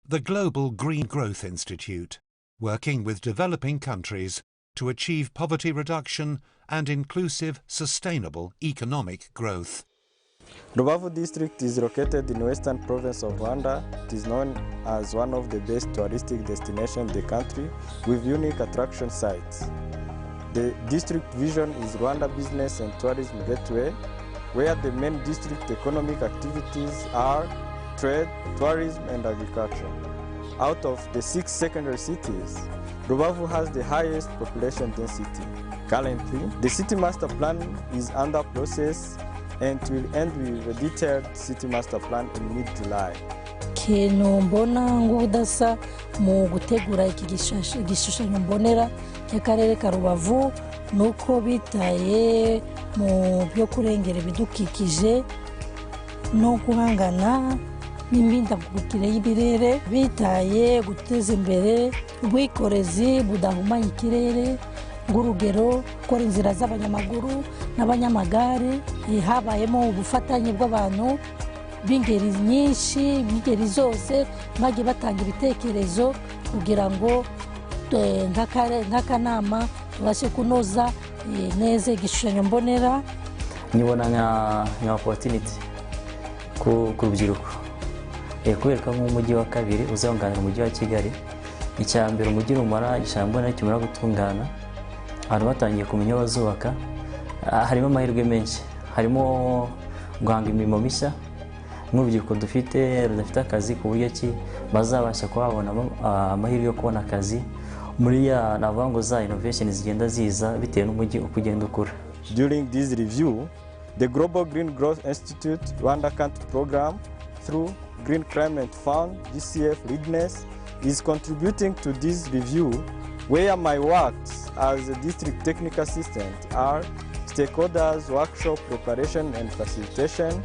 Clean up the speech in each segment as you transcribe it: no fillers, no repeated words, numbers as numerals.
The Global Green Growth Institute, working with developing countries to achieve poverty reduction and inclusive, sustainable economic growth. Rubavu district is located in western province of Rwanda. It is known as one of the best touristic destinations in the country with unique attraction sites. The district vision is Rwanda Business and Tourism Gateway, where the main district economic activities are trade, tourism and agriculture. Out of the 6 secondary cities, Rubavu has the highest population density. Currently, the city master plan is under process and will end with a detailed city master plan in mid-July. Ikintu mbona ng'ubudasa mu gutegura iki gishushanyo mbonera cy'akarere ka Rubavu nuko bitaye mu byo kurengera ibidukikije no guhangana n'imihindagurikire y'ibirere, bitaye guteza imbere ubwikorezi budahumanya ikirere, ng'urugero gukora inzira z'abanyamaguru n'abanyamagare, habayemo ubufatanye bw'abantu b'ingeri nyinshi, b'ingeri zose bagiye batanga ibitekerezo kugira ngo nk'akanama tubashe kunoza neza igishushanyo mbonera. Nibona nka opportunity ku rubyiruko, kubera ko nk'umujyi wa kabiri uzunganira umujyi wa Kigali, icya mbere umujyi rumara igishushanyo mbonera kimara gutungana, abantu batangiye kumenya bazubaka, harimo amahirwe menshi, harimo guhanga imirimo mishya nk'urubyiruko rudafite akazi, ku buryo ki bazabasha kubabona amahirwe yo kubona akazi muri navuga ngo za innovation zigenda ziza bitewe n'umujyi uko ugenda ukura. During this review, the Global Green Growth Institute Rwanda Country Program through Green Climate Fund, GCF Readiness, is contributing to this review, where my works as a district technical assistant are stakeholders, workshop preparation and facilitation,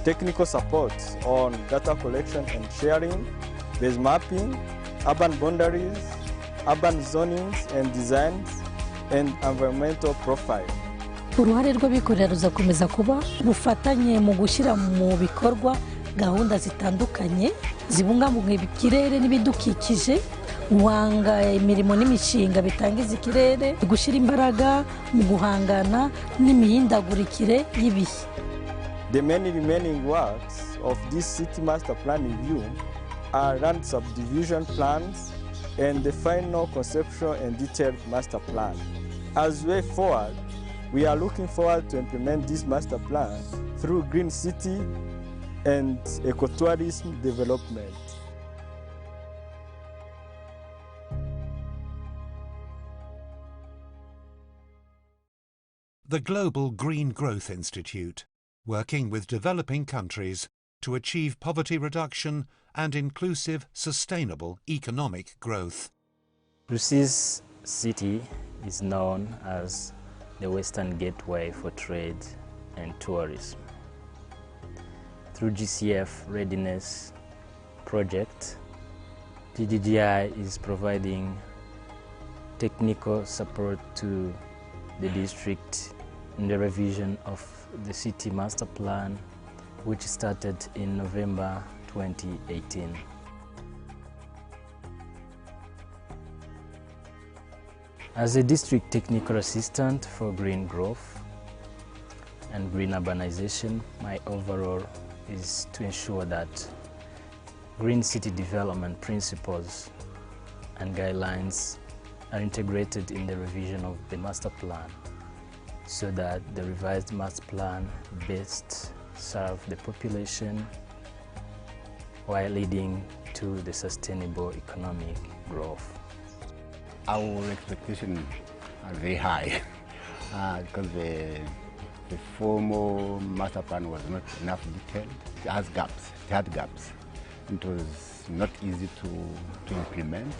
technical support on data collection and sharing, base mapping, urban boundaries, urban zonings and designs, and environmental profile. Uruhare rw'abikorera ruzakomeza kuba bufatanye mu gushyira mu bikorwa gahunda zitandukanye zibungabunga ikirere n'ibidukikije, guhanga imirimo n'imishinga bitangiza ikirere, gushyira imbaraga mu guhangana n'imihindagurikire y'ibihe. The many remaining works of this city master plan review are land subdivision plans and the final conceptual and detailed master plan. As way forward, we are looking forward to implement this master plan through green city and ecotourism development. The Global Green Growth Institute, working with developing countries to achieve poverty reduction and inclusive, sustainable economic growth. Rusizi city is known as the Western Gateway for trade and tourism. Through GCF Readiness project, GGGI is providing technical support to the district in the revision of the city master plan, which started in November 2018. As a district technical assistant for green growth and green urbanization, my overall is to ensure that green city development principles and guidelines are integrated in the revision of the master plan, so that the revised master plan best serve the population while leading to the sustainable economic growth. Our expectations are very high because the formal master plan was not enough detailed. It has gaps. It had gaps. It was not easy to implement,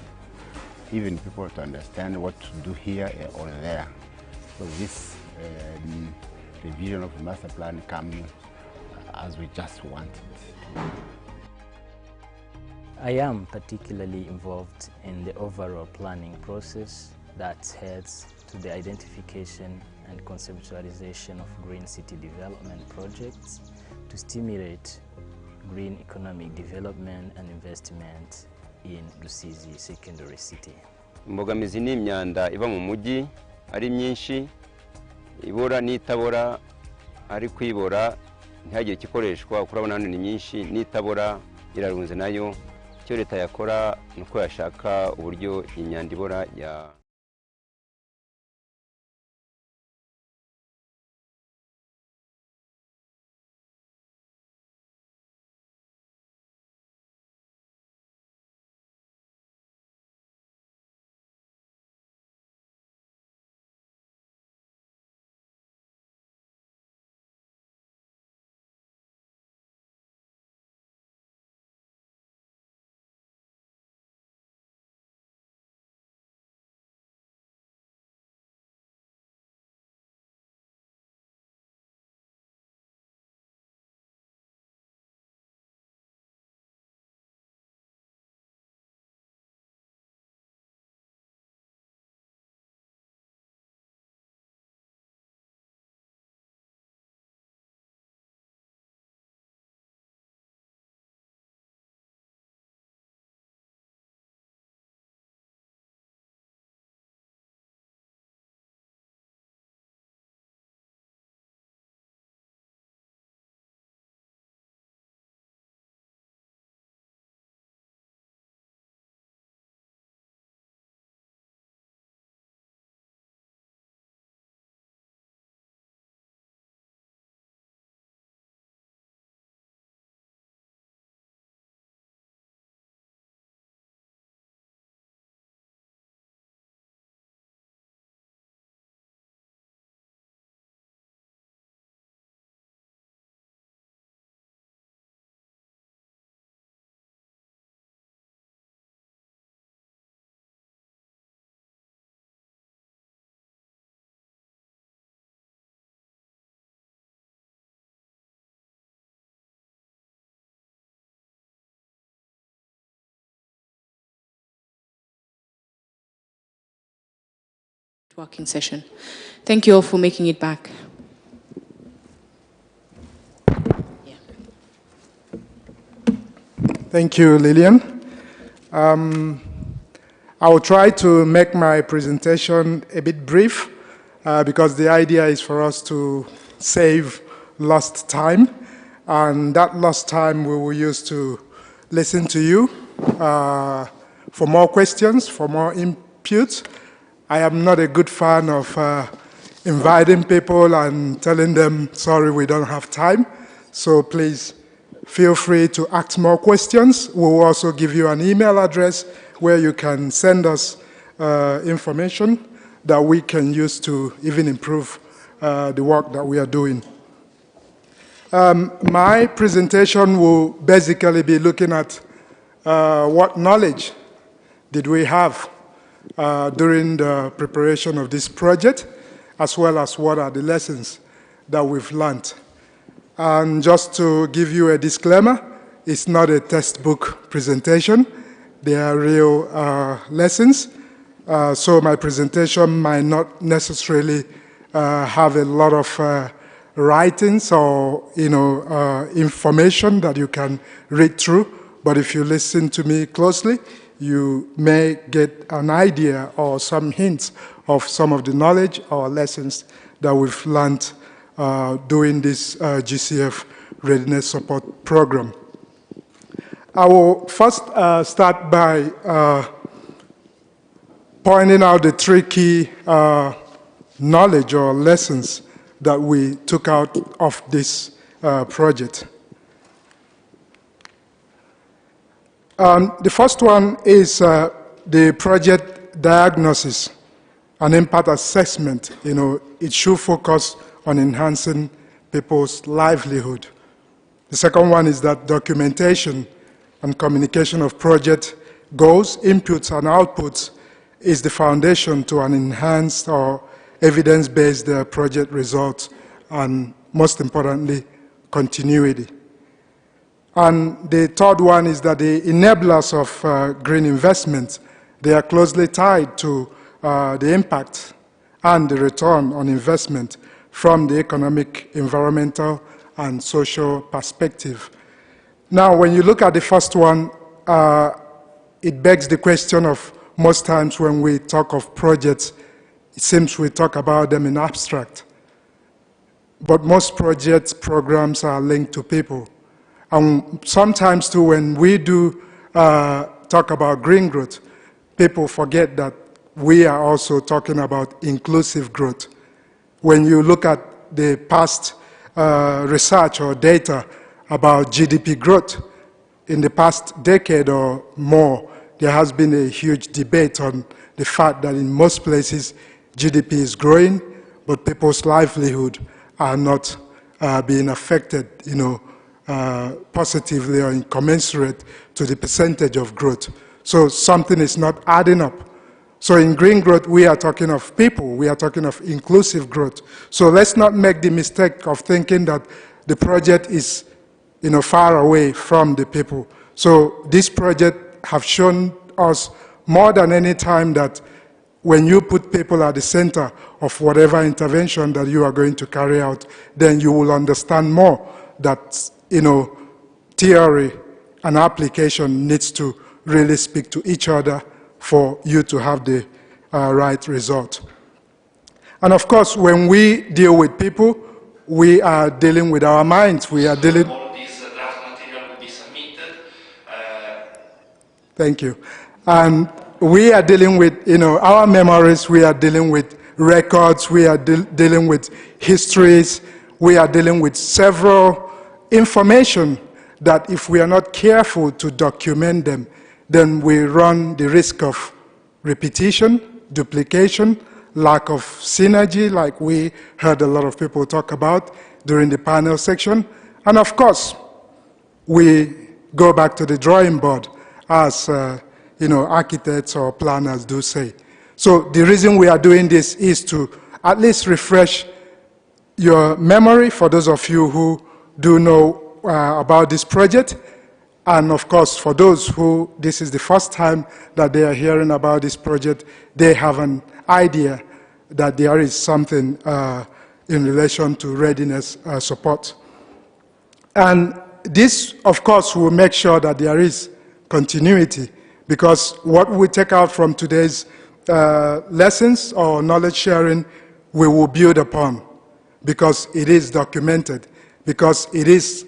even people to understand what to do here or there. So this revision of the master plan comes as we just want it. I am particularly involved in the overall planning process that heads to the identification and conceptualization of green city development projects to stimulate green economic development and investment in Rusizi Secondary City. Imbogamizi ni imyanda iba mu mujyi ari myinshi, ibora n'itabora, ari kwibora ntihagire igikoreshwa, kurabona hano ni myinshi, n'itabora irarunze nayo. Icyo leta yakora nuko yashaka uburyo imyanda ibora ya working session. Thank you all for making it back. Thank you, Lillian. I will try to make my presentation a bit brief because the idea is for us to save lost time, and that lost time we will use to listen to you for more questions, for more input. I am not a good fan of inviting people and telling them, sorry, we don't have time. So please feel free to ask more questions. We'll also give you an email address where you can send us information that we can use to even improve the work that we are doing. My presentation will basically be looking at what knowledge did we have during the preparation of this project, as well as what are the lessons that we've learned. And just to give you a disclaimer, it's not a textbook presentation. They are real lessons. So my presentation might not necessarily have a lot of writings or information that you can read through. But if you listen to me closely, you may get an idea or some hints of some of the knowledge or lessons that we've learned doing this GCF Readiness Support Program. I will first start by pointing out the three key knowledge or lessons that we took out of this project. The first one is the project diagnosis and impact assessment. It should focus on enhancing people's livelihood. The second one is that documentation and communication of project goals, inputs, and outputs is the foundation to an enhanced or evidence-based project results, and most importantly, continuity. And the third one is that the enablers of green investment, they are closely tied to the impact and the return on investment from the economic, environmental, and social perspective. Now, when you look at the first one, it begs the question of most times when we talk of projects, it seems we talk about them in abstract. But most projects, programs are linked to people. And sometimes too, when we do talk about green growth, people forget that we are also talking about inclusive growth. When you look at the past research or data about GDP growth, in the past decade or more, there has been a huge debate on the fact that in most places GDP is growing, but people's livelihood are not being affected, positively or incommensurate to the percentage of growth. So something is not adding up. So in green growth, we are talking of people, we are talking of inclusive growth. So let's not make the mistake of thinking that the project is far away from the people. So this project have shown us more than any time that when you put people at the center of whatever intervention that you are going to carry out, then you will understand more that, theory and application needs to really speak to each other for you to have the right result. And of course, when we deal with people, we are dealing with our minds. We are dealing... All this draft material will be submitted. Thank you. And we are dealing with, our memories, we are dealing with records, we are dealing with histories, we are dealing with several information that if we are not careful to document them, then we run the risk of repetition, duplication, lack of synergy, like we heard a lot of people talk about during the panel section. And of course, we go back to the drawing board as architects or planners do say. So the reason we are doing this is to at least refresh your memory for those of you who do know about this project. And of course, for those who this is the first time that they are hearing about this project, they have an idea that there is something in relation to readiness support. And this, of course, will make sure that there is continuity, because what we take out from today's lessons or knowledge sharing, we will build upon, because it is documented, because it is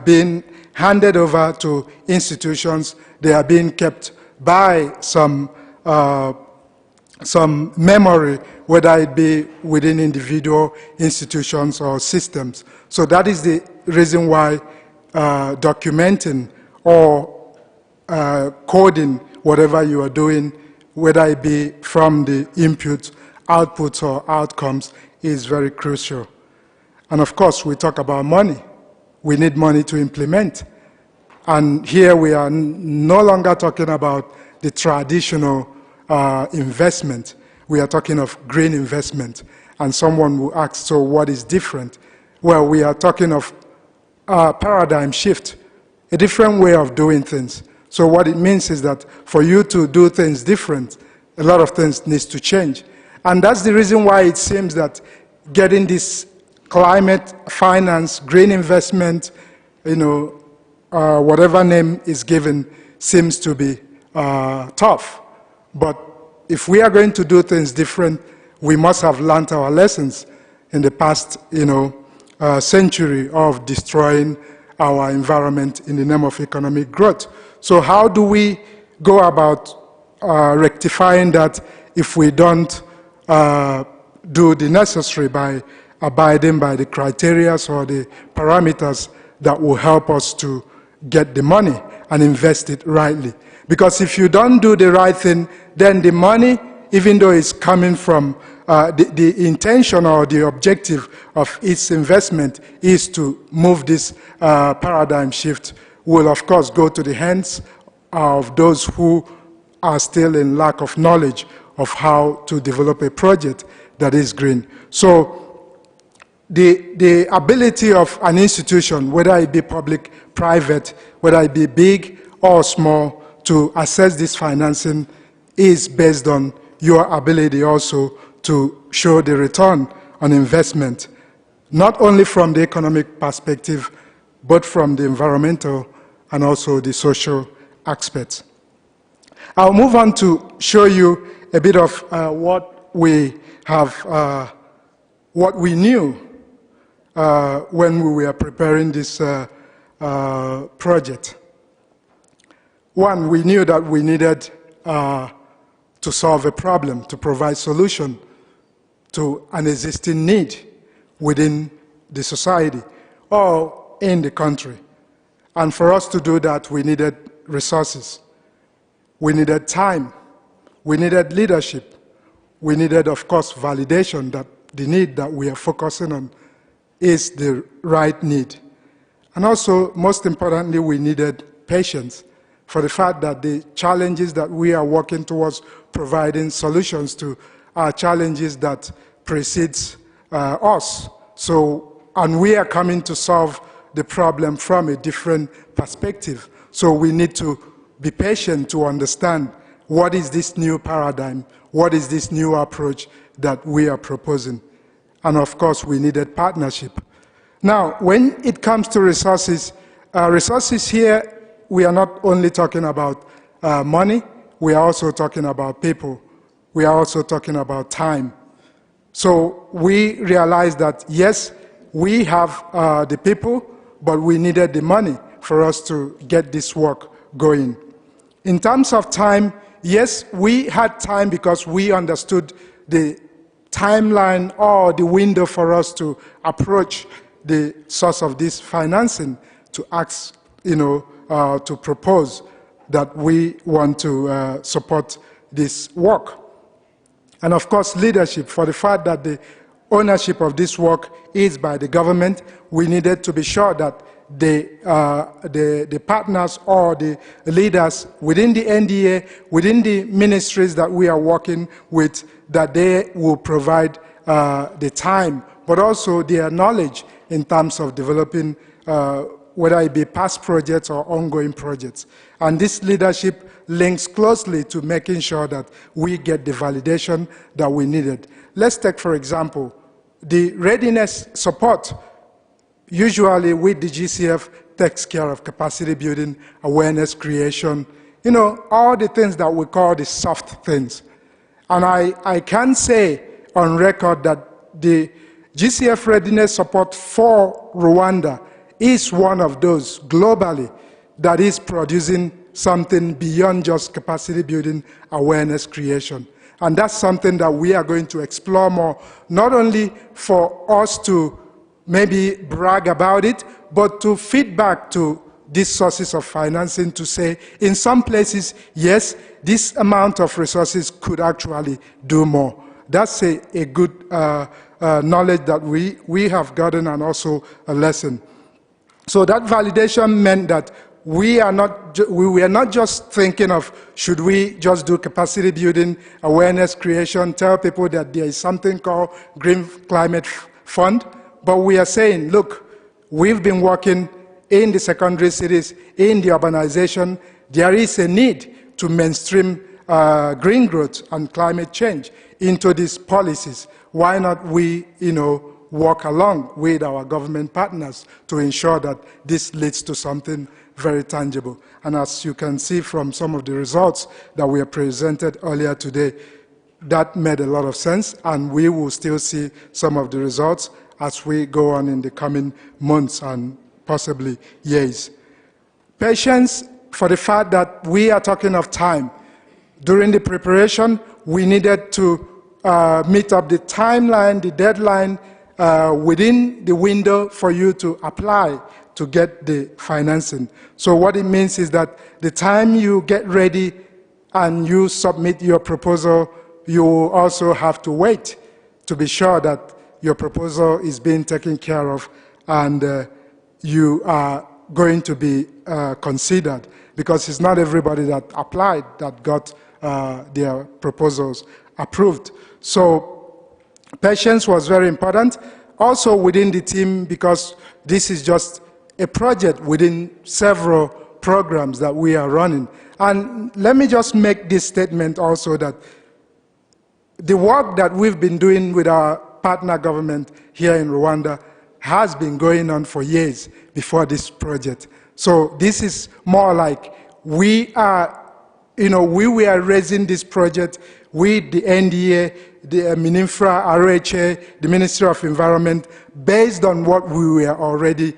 being handed over to institutions. They are being kept by some memory, whether it be within individual institutions or systems. So that is the reason why documenting or coding whatever you are doing, whether it be from the inputs, outputs, or outcomes, is very crucial. And of course, we talk about money. We need money to implement. And here we are no longer talking about the traditional investment. We are talking of green investment. And someone will ask, so what is different? Well, we are talking of a paradigm shift, a different way of doing things. So what it means is that for you to do things different, a lot of things needs to change. And that's the reason why it seems that getting this climate finance, green investment, whatever name is given, seems to be tough. But if we are going to do things different, we must have learned our lessons in the past, century of destroying our environment in the name of economic growth. So how do we go about rectifying that if we don't do the necessary by abiding by the criteria or the parameters that will help us to get the money and invest it rightly? Because if you don't do the right thing, then the money, even though it's coming from the intention or the objective of its investment is to move this paradigm shift, will of course go to the hands of those who are still in lack of knowledge of how to develop a project that is green. So the ability of an institution, whether it be public, private, whether it be big or small, to assess this financing is based on your ability also to show the return on investment, not only from the economic perspective, but from the environmental and also the social aspects. I'll move on to show you a bit of what we have, what we knew when we were preparing this project. One, we knew that we needed to solve a problem, to provide solution to an existing need within the society or in the country. And for us to do that, we needed resources. We needed time. We needed leadership. We needed, of course, validation that the need that we are focusing on is the right need. And also, most importantly, we needed patience for the fact that the challenges that we are working towards providing solutions to are challenges that precedes us. So, and we are coming to solve the problem from a different perspective. So we need to be patient to understand what is this new paradigm, what is this new approach that we are proposing. And of course, we needed partnership. Now, when it comes to resources, resources here, we are not only talking about money, we are also talking about people. We are also talking about time. So we realized that, yes, we have the people, but we needed the money for us to get this work going. In terms of time, yes, we had time because we understood the timeline or the window for us to approach the source of this financing to ask, to propose that we want to support this work. And of course, leadership, for the fact that the ownership of this work is by the government, we needed to be sure that the partners or the leaders within the NDA, within the ministries that we are working with, that they will provide the time, but also their knowledge in terms of developing, whether it be past projects or ongoing projects. And this leadership links closely to making sure that we get the validation that we needed. Let's take, for example, the readiness support. Usually with the GCF takes care of capacity building, awareness creation, all the things that we call the soft things. And I can say on record that the GCF readiness support for Rwanda is one of those globally that is producing something beyond just capacity building, awareness creation. And that's something that we are going to explore more, not only for us to maybe brag about it, but to feed back to these sources of financing to say, in some places, yes, this amount of resources could actually do more. That's a good knowledge that we have gotten, and also a lesson. So that validation meant that we were not just thinking of, should we just do capacity building, awareness creation, tell people that there is something called Green Climate Fund, but we are saying, look, we've been working in the secondary cities, in the urbanization. There is a need to mainstream green growth and climate change into these policies. Why not we, work along with our government partners to ensure that this leads to something very tangible? And as you can see from some of the results that were presented earlier today, that made a lot of sense, and we will still see some of the results as we go on in the coming months and possibly years. Patience, for the fact that we are talking of time. During the preparation, we needed to meet up the timeline, the deadline, within the window for you to apply to get the financing. So what it means is that the time you get ready and you submit your proposal, you will also have to wait to be sure that your proposal is being taken care of and you are going to be considered, because it's not everybody that applied that got their proposals approved. So patience was very important. Also within the team, because this is just a project within several programs that we are running. And let me just make this statement also, that the work that we've been doing with our partner government here in Rwanda has been going on for years before this project. So this is more like we are, we were raising this project with the NDA, the MININFRA, RHA, the Ministry of Environment, based on what we were already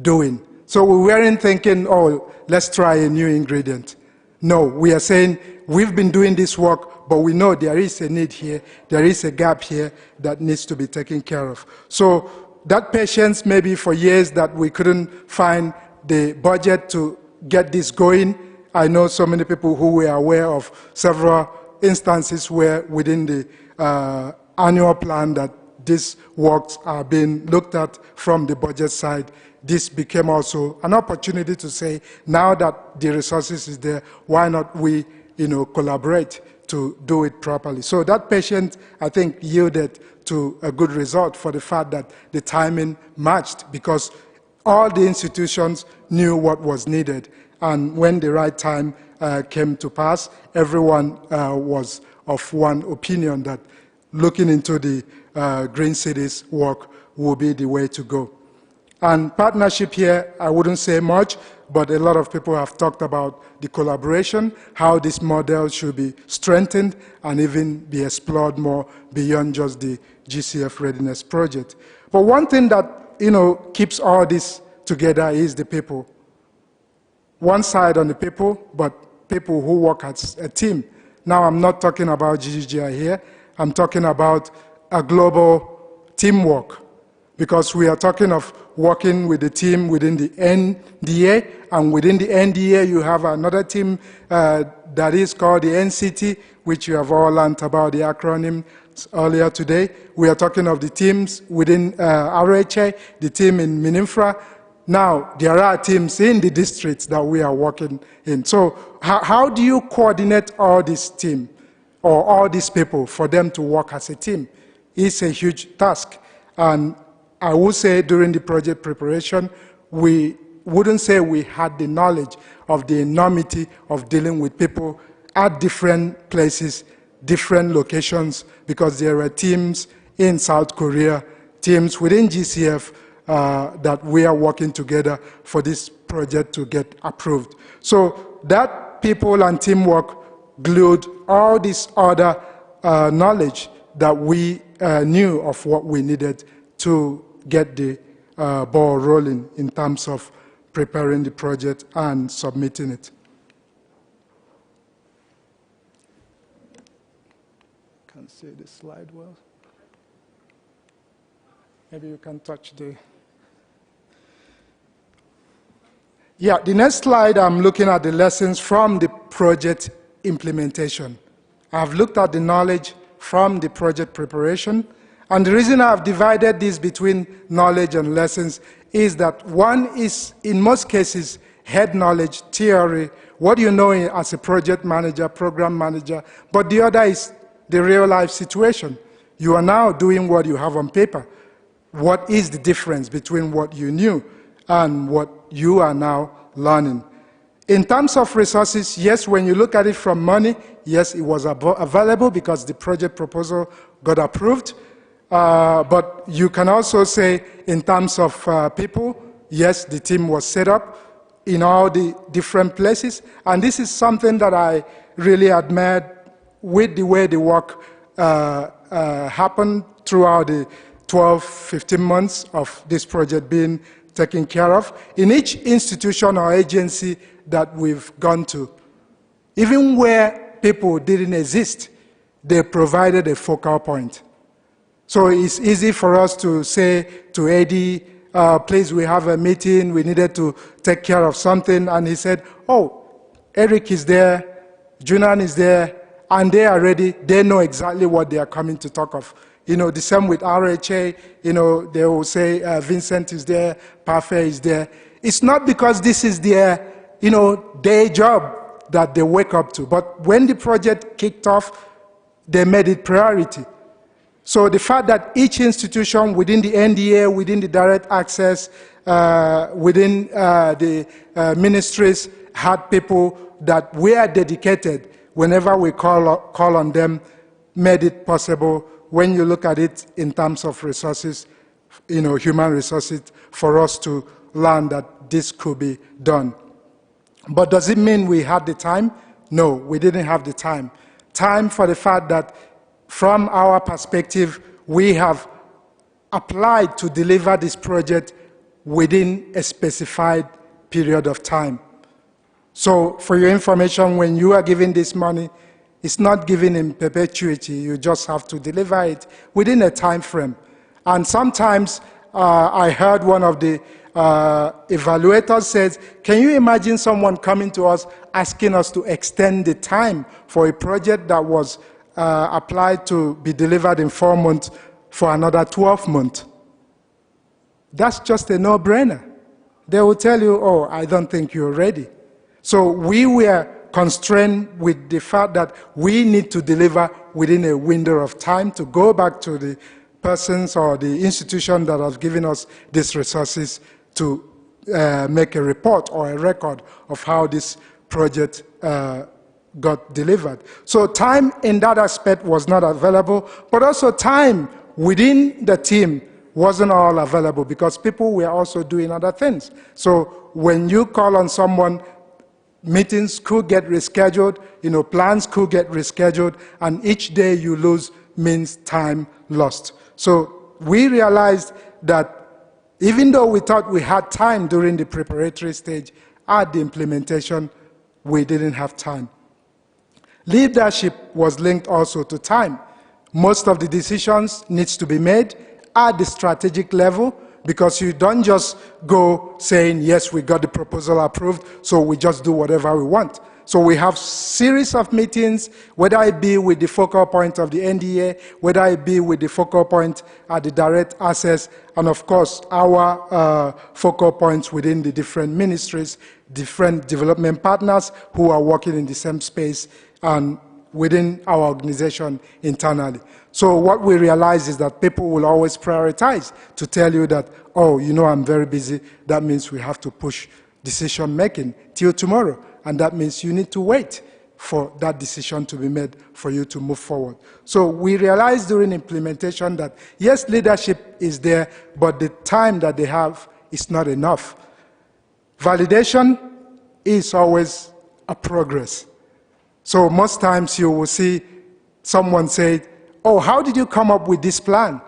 doing. So we weren't thinking, oh, let's try a new ingredient. No, we are saying we've been doing this work, but we know there is a need here, there is a gap here that needs to be taken care of. So that patience, maybe for years that we couldn't find the budget to get this going. I know so many people who were aware of several instances where within the annual plan that these works are being looked at from the budget side. This became also an opportunity to say, now that the resources is there, why not we, collaborate to do it properly? So that patience, I think, yielded to a good result for the fact that the timing matched, because all the institutions knew what was needed. And when the right time came to pass, everyone was of one opinion that looking into the Green Cities work will be the way to go. And partnership here, I wouldn't say much, but a lot of people have talked about the collaboration, how this model should be strengthened and even be explored more beyond just the GCF Readiness project. But one thing that, keeps all this together is the people. One side on the people, but people who work as a team. Now, I'm not talking about GGGI here. I'm talking about a global teamwork, because we are talking of working with the team within the NDA, and within the NDA you have another team that is called the NCT, which you have all learned about the acronym earlier today. We are talking of the teams within RHA, the team in MININFRA. Now, there are teams in the districts that we are working in. So how do you coordinate all this team or all these people for them to work as a team? It's a huge task. And I would say during the project preparation, we wouldn't say we had the knowledge of the enormity of dealing with people at different places, different locations, because there were teams in South Korea, teams within GCF that we are working together for this project to get approved. So that people and teamwork glued all this other knowledge that we knew of what we needed to get the ball rolling in terms of preparing the project and submitting it. Can't see the slide well. Maybe you can touch the... Yeah, the next slide, I'm looking at the lessons from the project implementation. I've looked at the knowledge from the project preparation, and the reason I've divided this between knowledge and lessons is that one is, in most cases, head knowledge, theory, what you know as a project manager, program manager, but the other is the real-life situation. You are now doing what you have on paper. What is the difference between what you knew and what you are now learning? In terms of resources, yes, when you look at it from money, yes, it was available because the project proposal got approved. But you can also say in terms of people, yes, the team was set up in all the different places. And this is something that I really admired with the way the work happened throughout the 12, 15 months of this project being taken care of. In each institution or agency that we've gone to, even where people didn't exist, they provided a focal point. So it's easy for us to say to AD, please, we have a meeting, we needed to take care of something, and he said, oh, Eric is there, Junan is there, and they are ready, they know exactly what they are coming to talk of. The same with RHA, they will say Vincent is there, Parfait is there. It's not because this is their, day job that they wake up to, but when the project kicked off, they made it priority. So the fact that each institution within the NDA, within the direct access, within the ministries had people that were dedicated whenever we call on them, made it possible when you look at it in terms of resources, human resources, for us to learn that this could be done. But does it mean we had the time? No, we didn't have the time. Time for the fact that from our perspective, we have applied to deliver this project within a specified period of time. So for your information, when you are giving this money, it's not given in perpetuity. You just have to deliver it within a time frame. And sometimes I heard one of the evaluators says, can you imagine someone coming to us asking us to extend the time for a project that was applied to be delivered in 4 months for another 12 months? That's just a no-brainer. They will tell you, oh, I don't think you're ready. So we were constrained with the fact that we need to deliver within a window of time to go back to the persons or the institution that has given us these resources to make a report or a record of how this project got delivered. So time in that aspect was not available, but also time within the team wasn't all available because people were also doing other things. So when you call on someone, meetings could get rescheduled, plans could get rescheduled, and each day you lose means time lost. So we realized that even though we thought we had time during the preparatory stage, at the implementation, we didn't have time. Leadership was linked also to time. Most of the decisions needs to be made at the strategic level, because you don't just go saying, yes, we got the proposal approved, so we just do whatever we want. So we have series of meetings, whether it be with the focal point of the NDA, whether it be with the focal point at the direct access, and of course, our focal points within the different ministries, different development partners who are working in the same space, and within our organization internally. So what we realize is that people will always prioritize to tell you that, oh, I'm very busy. That means we have to push decision making till tomorrow. And that means you need to wait for that decision to be made for you to move forward. So we realized during implementation that, yes, leadership is there, but the time that they have is not enough. Validation is always a progress. So most times you will see someone say, oh, how did you come up with this plan?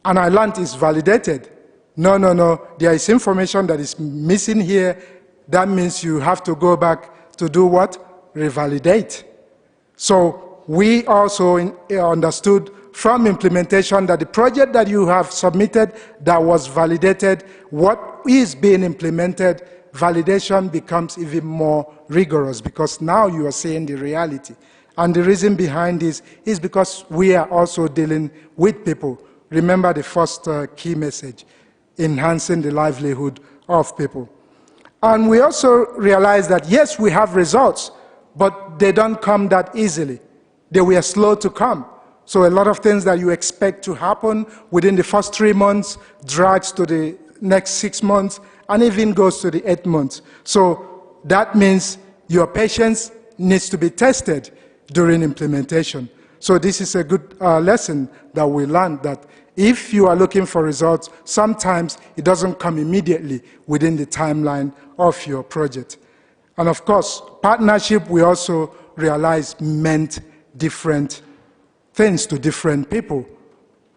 And I learned it's validated. No, there is information that is missing here. That means you have to go back to do what? Revalidate. So we also understood from implementation that the project that you have submitted that was validated, what is being implemented, validation becomes even more rigorous because now you are seeing the reality. And the reason behind this is because we are also dealing with people. Remember the first key message, enhancing the livelihood of people. And we also realize that, yes, we have results, but they don't come that easily. They were slow to come. So a lot of things that you expect to happen within the first 3 months drags to the next 6 months and even goes to the 8 months. So that means your patience needs to be tested during implementation. So this is a good lesson that we learned, that if you are looking for results, sometimes it doesn't come immediately within the timeline of your project. And of course, partnership, we also realized, meant different things to different people.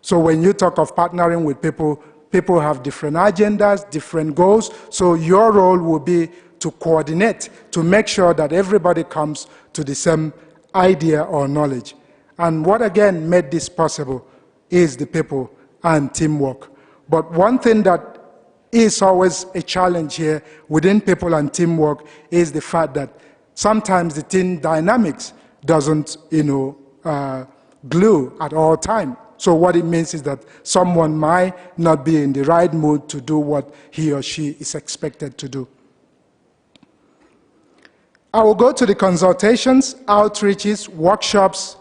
So when you talk of partnering with people, people have different agendas, different goals. So your role will be to coordinate, to make sure that everybody comes to the same idea or knowledge. And what again made this possible is the people and teamwork. But one thing that is always a challenge here within people and teamwork is the fact that sometimes the team dynamics doesn't, glue at all time. So what it means is that someone might not be in the right mood to do what he or she is expected to do. I will go to the consultations, outreaches, workshops,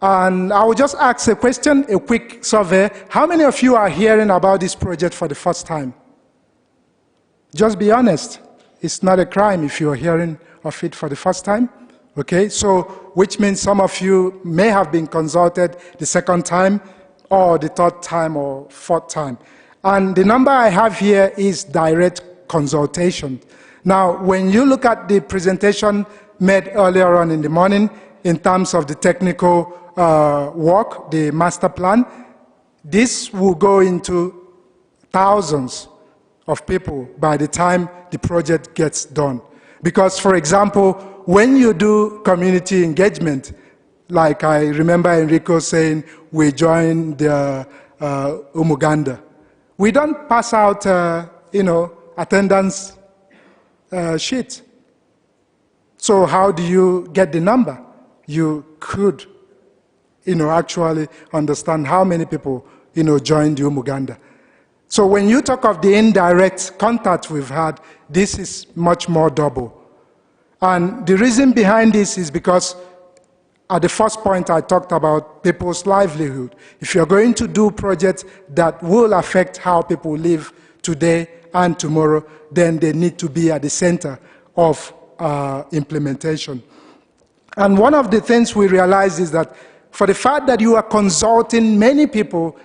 and I will just ask a question, a quick survey. How many of you are hearing about this project for the first time? Just be honest. It's not a crime if you're hearing of it for the first time. Okay, so which means some of you may have been consulted the second time, or the third time, or fourth time. And the number I have here is direct consultation. Now, when you look at the presentation made earlier on in the morning in terms of the technical work, the master plan, this will go into thousands of people by the time the project gets done. Because, for example, when you do community engagement, like I remember Enrico saying, we joined the Umuganda. We don't pass out, attendance sheet. So how do you get the number? You could, actually understand how many people, joined the Umuganda. So when you talk of the indirect contact we've had, this is much more double. And the reason behind this is because at the first point I talked about people's livelihood. If you're going to do projects that will affect how people live today and tomorrow, then they need to be at the center of implementation. And one of the things we realize is that for the fact that you are consulting many people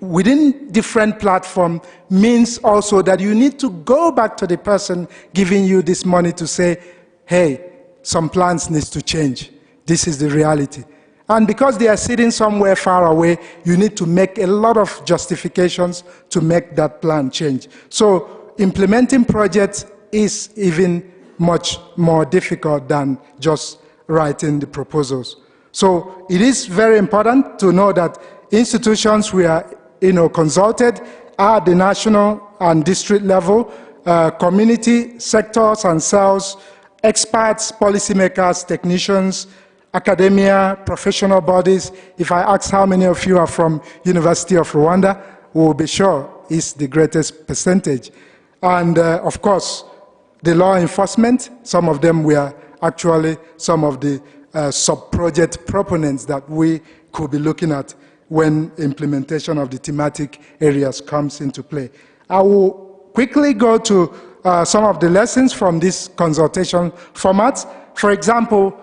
within different platforms means also that you need to go back to the person giving you this money to say, hey, some plans need to change. This is the reality. And because they are sitting somewhere far away, you need to make a lot of justifications to make that plan change. So implementing projects is even much more difficult than just writing the proposals. So it is very important to know that institutions we are consulted at the national and district level, community sectors and cells, experts, policymakers, technicians, academia, professional bodies. If I ask how many of you are from University of Rwanda, we will be sure it's the greatest percentage. And of course, the law enforcement, some of them were actually some of the sub-project proponents that we could be looking at when implementation of the thematic areas comes into play. I will quickly go to some of the lessons from this consultation format. For example,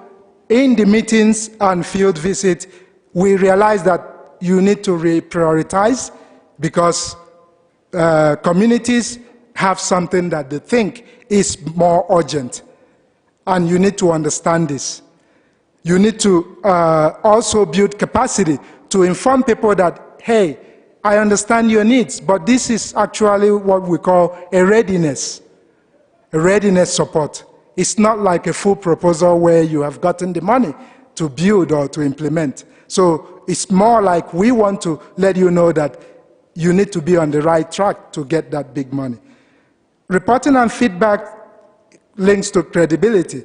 in the meetings and field visit, we realize that you need to reprioritize because communities have something that they think is more urgent, and you need to understand this. You need to also build capacity to inform people that, hey, I understand your needs, but this is actually what we call a readiness support. It's not like a full proposal where you have gotten the money to build or to implement. So it's more like we want to let you know that you need to be on the right track to get that big money. Reporting and feedback links to credibility.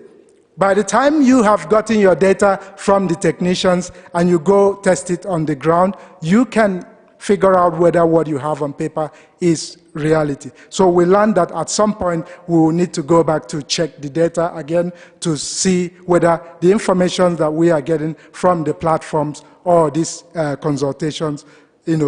By the time you have gotten your data from the technicians and you go test it on the ground, you can figure out whether what you have on paper is reality. So we learned that at some point we will need to go back to check the data again to see whether the information that we are getting from the platforms or these consultations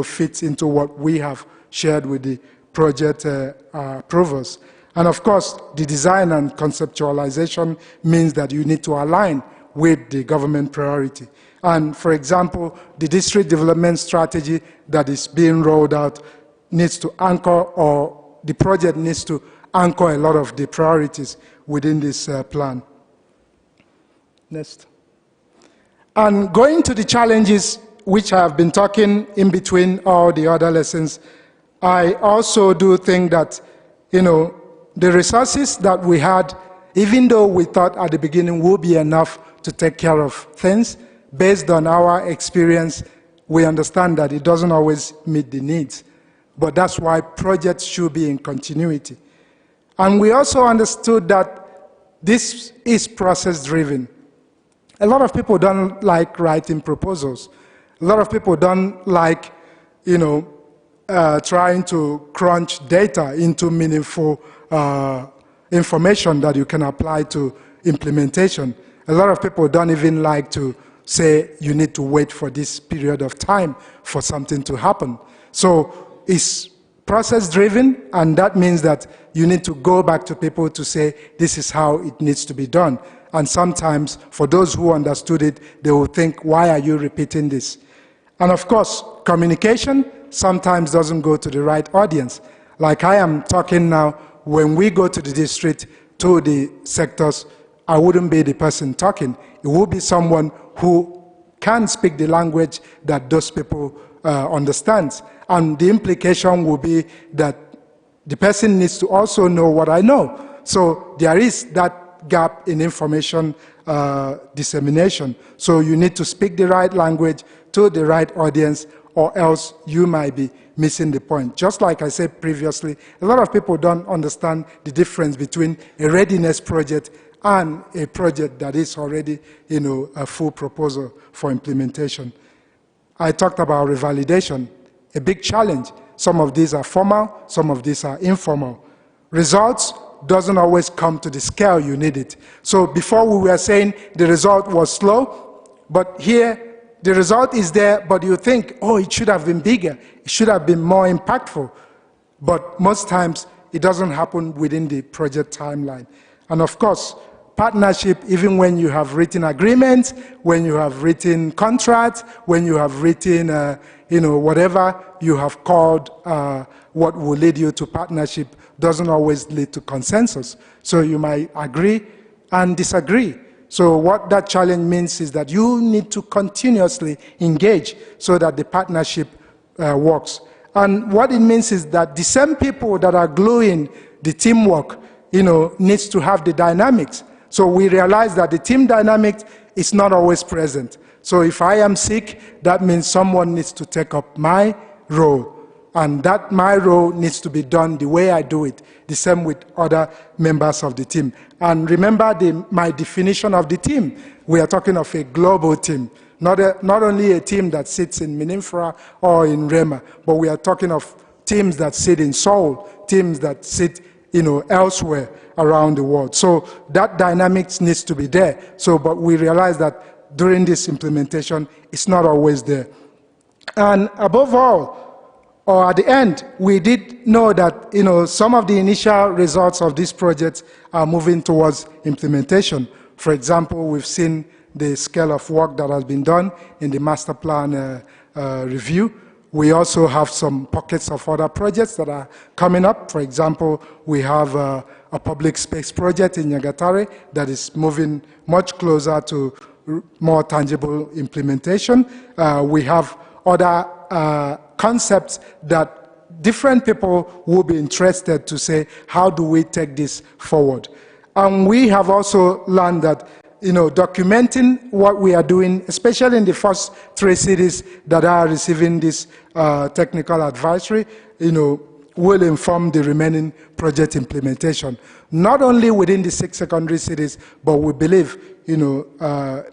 fits into what we have shared with the project approvers. And of course, the design and conceptualization means that you need to align with the government priority. And for example, the district development strategy that is being rolled out needs to anchor, or the project needs to anchor a lot of the priorities within this plan. Next. And going to the challenges which I have been talking in between all the other lessons, I also do think that, the resources that we had, even though we thought at the beginning would be enough to take care of things, based on our experience, we understand that it doesn't always meet the needs. But that's why projects should be in continuity. And we also understood that this is process-driven. A lot of people don't like writing proposals. A lot of people don't like, trying to crunch data into meaningful information that you can apply to implementation. A lot of people don't even like to say you need to wait for this period of time for something to happen. So it's process-driven, and that means that you need to go back to people to say this is how it needs to be done. And sometimes, for those who understood it, they will think, why are you repeating this? And of course, communication sometimes doesn't go to the right audience. Like I am talking now, when we go to the district, to the sectors, I wouldn't be the person talking. It would be someone who can speak the language that those people understand. And the implication will be that the person needs to also know what I know. So there is that gap in information dissemination. So you need to speak the right language to the right audience, or else you might be missing the point. Just like I said previously, a lot of people don't understand the difference between a readiness project and a project that is already, a full proposal for implementation. I talked about revalidation, a big challenge. Some of these are formal, some of these are informal. Results doesn't always come to the scale you need it. So before we were saying the result was slow, but here the result is there, but you think, oh, it should have been bigger, it should have been more impactful. But most times it doesn't happen within the project timeline. And of course, partnership, even when you have written agreements, when you have written contracts, when you have written, whatever you have called what will lead you to partnership, doesn't always lead to consensus. So you might agree and disagree. So what that challenge means is that you need to continuously engage so that the partnership works. And what it means is that the same people that are gluing the teamwork, needs to have the dynamics. So we realize that the team dynamics is not always present. So if I am sick, that means someone needs to take up my role. And that my role needs to be done the way I do it, the same with other members of the team. And remember my definition of the team. We are talking of a global team, not only a team that sits in Mininfra or in Rema, but we are talking of teams that sit in Seoul, teams that sit elsewhere around the world. So that dynamics needs to be there. So, but we realize that during this implementation, it's not always there. And above all, or at the end, we did know that some of the initial results of this project are moving towards implementation. For example, we've seen the scale of work that has been done in the master plan review. We also have some pockets of other projects that are coming up. For example, we have a public space project in Nyagatare that is moving much closer to more tangible implementation. We have other concepts that different people will be interested to say, how do we take this forward? And we have also learned that documenting what we are doing, especially in the first 3 cities that are receiving this technical advisory, will inform the remaining project implementation. Not only within the 6 secondary cities, but we believe,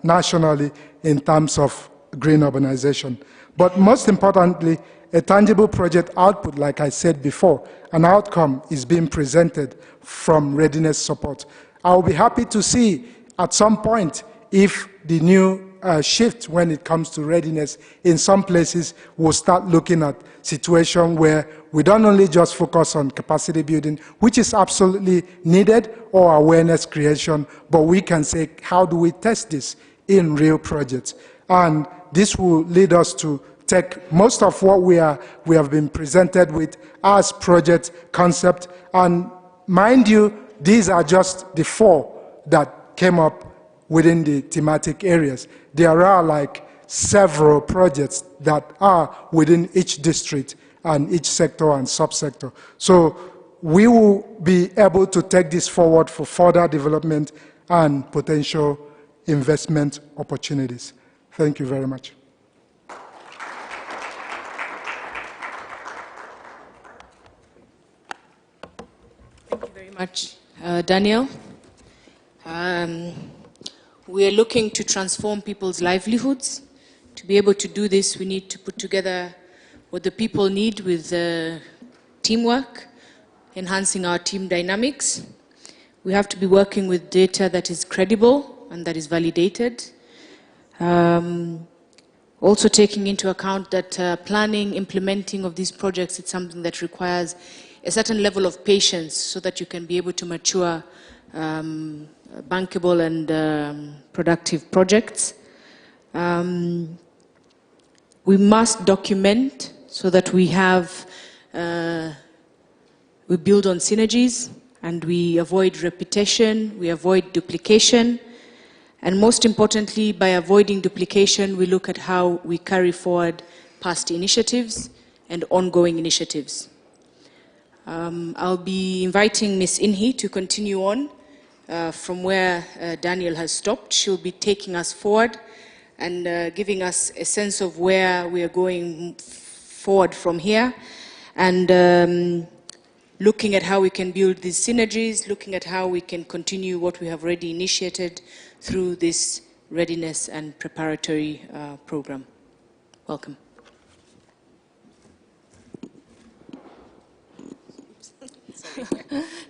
nationally in terms of green urbanization. But most importantly, a tangible project output, like I said before, an outcome is being presented from readiness support. I'll be happy to see at some point if the new shift when it comes to readiness in some places will start looking at situation where we don't only just focus on capacity building, which is absolutely needed, or awareness creation, but we can say, how do we test this in real projects? And this will lead us to take most of what we have been presented with as project concept. And mind you, these are just the 4 that came up within the thematic areas. There are like several projects that are within each district and each sector and subsector. So we will be able to take this forward for further development and potential investment opportunities. Thank you very much. Thank you very much, Daniel. We are looking to transform people's livelihoods. To be able to do this, we need to put together what the people need with teamwork, enhancing our team dynamics. We have to be working with data that is credible and that is validated. Also taking into account that planning, implementing of these projects, it's something that requires a certain level of patience so that you can be able to mature bankable and productive projects. We must document so that we build on synergies and we avoid repetition, we avoid duplication, and most importantly, by avoiding duplication, we look at how we carry forward past initiatives and ongoing initiatives. I'll be inviting Ms. Inhi to continue on from where Daniel has stopped. She'll be taking us forward and giving us a sense of where we are going forward from here, and looking at how we can build these synergies, looking at how we can continue what we have already initiated through this readiness and preparatory program. Welcome.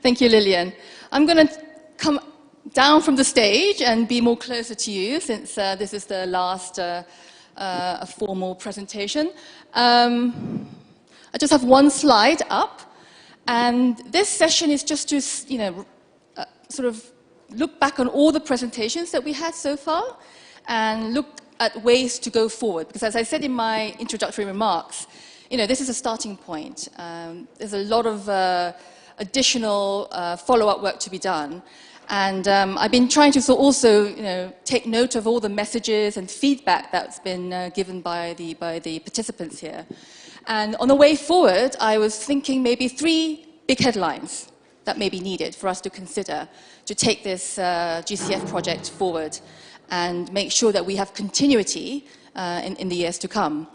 Thank you, Lillian. I'm going to come down from the stage and be more closer to you, since this is the last formal presentation. I just have one slide up, and this session is just to, sort of look back on all the presentations that we had so far and look at ways to go forward. Because as I said in my introductory remarks, this is a starting point. There's a lot of additional follow-up work to be done. And I've been trying to also, take note of all the messages and feedback that's been given by the participants here. And on the way forward, I was thinking maybe 3 big headlines that may be needed for us to consider to take this GCF project forward and make sure that we have continuity in the years to come.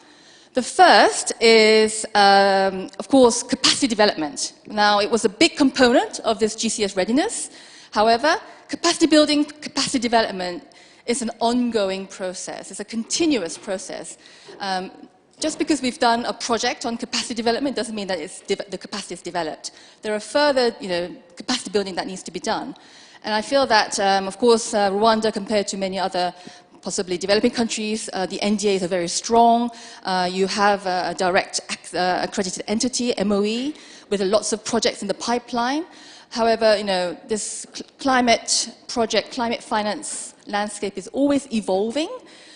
The first is, of course, capacity development. Now, it was a big component of this GCF readiness. However, capacity building, capacity development is an ongoing process. It's a continuous process. Just because we've done a project on capacity development doesn't mean that the capacity is developed. There are further, capacity building that needs to be done. And I feel that, of course, Rwanda, compared to many other possibly developing countries, the NDAs are very strong. You have a direct accredited entity, MOE, with lots of projects in the pipeline. However, this climate project, climate finance landscape is always evolving.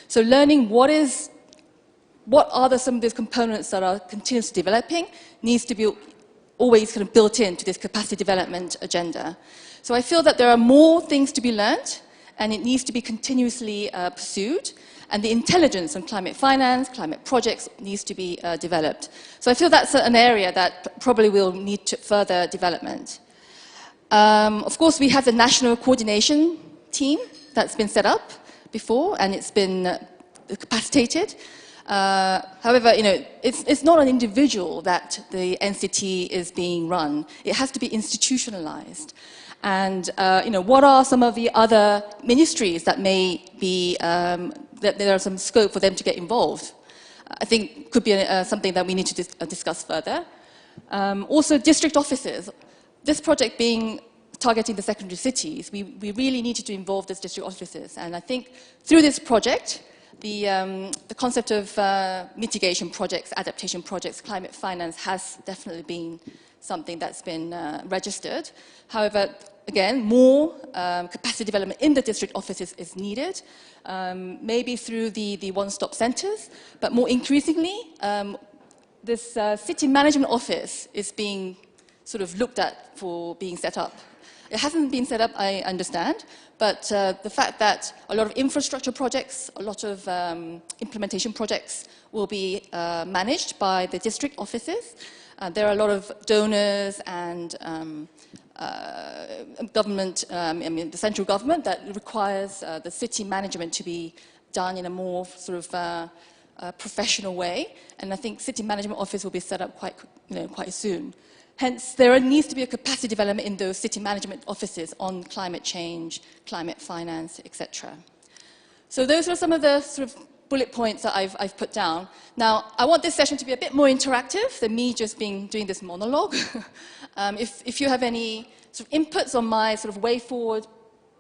So learning what are some of these components that are continuously developing needs to be always kind of built into this capacity development agenda. So I feel that there are more things to be learned, and it needs to be continuously pursued. And the intelligence on climate finance, climate projects needs to be developed. So I feel that's an area that probably will need further development. Of course, we have the national coordination team that's been set up before, and it's been capacitated. However, it's not an individual that the NCT is being run. It has to be institutionalized. And, what are some of the other ministries that may be, that there are some scope for them to get involved? I think could be something that we need to discuss further. Also, district offices. This project being targeting the secondary cities, we really needed to involve these district offices. And I think through this project, the concept of mitigation projects, adaptation projects, climate finance has definitely been something that's been registered. However, again, more capacity development in the district offices is needed, maybe through the one-stop centers, but more increasingly, this city management office is being sort of looked at for being set up. It hasn't been set up, I understand, but the fact that a lot of infrastructure projects, a lot of implementation projects will be managed by the district offices. There are a lot of donors and government, the central government, that requires the city management to be done in a more sort of professional way. And I think city management office will be set up quite soon. Hence, there needs to be a capacity development in those city management offices on climate change, climate finance, etc. So those are some of the sort of bullet points that I've put down. Now, I want this session to be a bit more interactive than me just doing this monologue. If you have any sort of inputs on my sort of way forward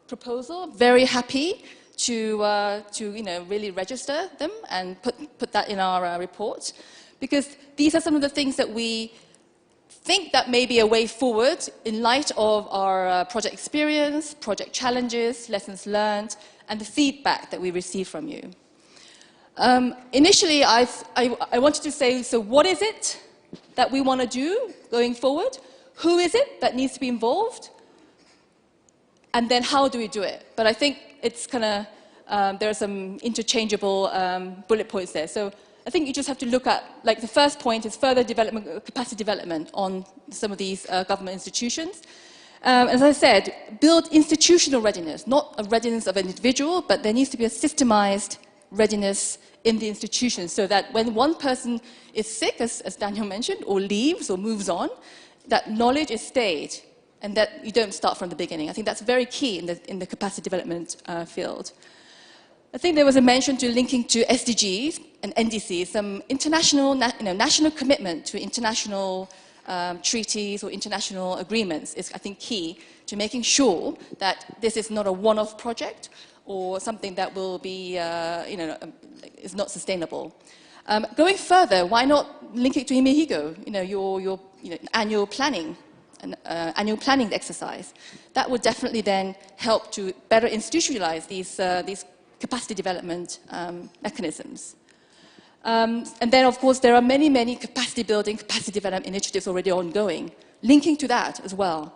proposal, very happy to really register them and put that in our report, because these are some of the things that we think that may be a way forward in light of our project experience, project challenges, lessons learned, and the feedback that we receive from you. Initially, I wanted to say, so what is it that we want to do going forward? who is it that needs to be involved, and then how do we do it? But I think it's kind of, there are some interchangeable bullet points there. So I think you just have to look at, like the first point is further development, capacity development on some of these government institutions. As I said, build institutional readiness, not a readiness of an individual, but there needs to be a systemized readiness in the institution so that when one person is sick, as Daniel mentioned, or leaves or moves on, that knowledge is stayed and that you don't start from the beginning. I think that's very key in the capacity development field. I think there was a mention to linking to SDGs and NDCs, some international, national commitment to international treaties or international agreements is, I think, key to making sure that this is not a one-off project or something that will be, is not sustainable. Going further, why not link it to Imehigo, your annual planning, annual planning exercise? That would definitely then help to better institutionalize these capacity development mechanisms. And then, of course, there are many, many capacity building, capacity development initiatives already ongoing, linking to that as well.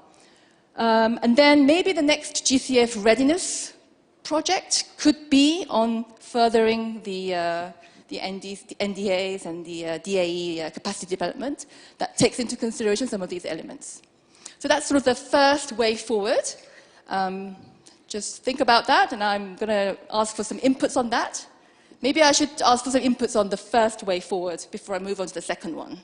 And then maybe the next GCF readiness project could be on furthering the NDAs and the DAE capacity development that takes into consideration some of these elements. So that's sort of the first way forward. Just think about that, and I'm going to ask for some inputs on that. Maybe I should ask for some inputs on the first way forward before I move on to the second one.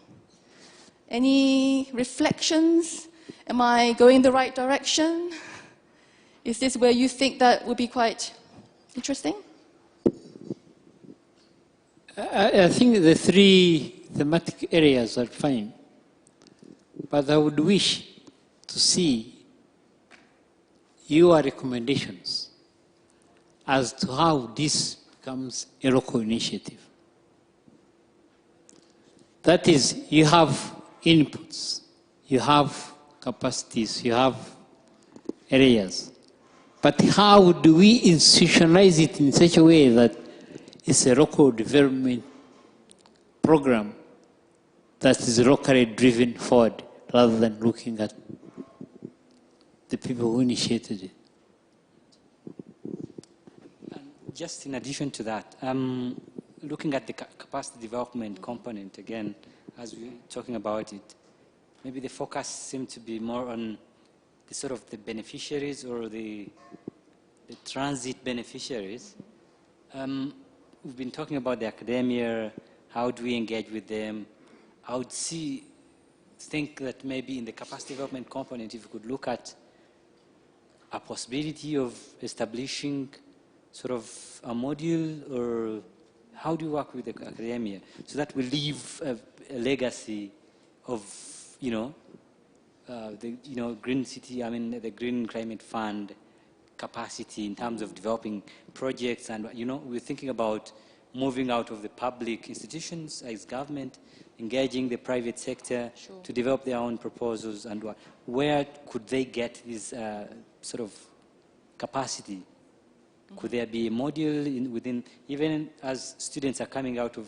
Any reflections? Am I going the right direction? Is this where you think that would be quite interesting? I think the three thematic areas are fine, but I would wish to see your recommendations as to how this becomes a local initiative. That is, you have inputs, you have capacities, you have areas. But how do we institutionalize it in such a way that it's a local development program that is locally driven forward rather than looking at the people who initiated it? And just in addition to that, looking at the capacity development component again, as we're talking about it, maybe the focus seems to be more on the sort of the beneficiaries or the transit beneficiaries. We've been talking about the academia, how do we engage with them? I would think that maybe in the capacity development component, if you could look at a possibility of establishing sort of a module, or how do you work with the academia so that we leave a legacy of, green city, the Green Climate Fund capacity in terms of developing projects. And, we're thinking about moving out of the public institutions as government, engaging the private sector to develop their own proposals, and where could they get this sort of capacity? Could there be a module within, even as students are coming out of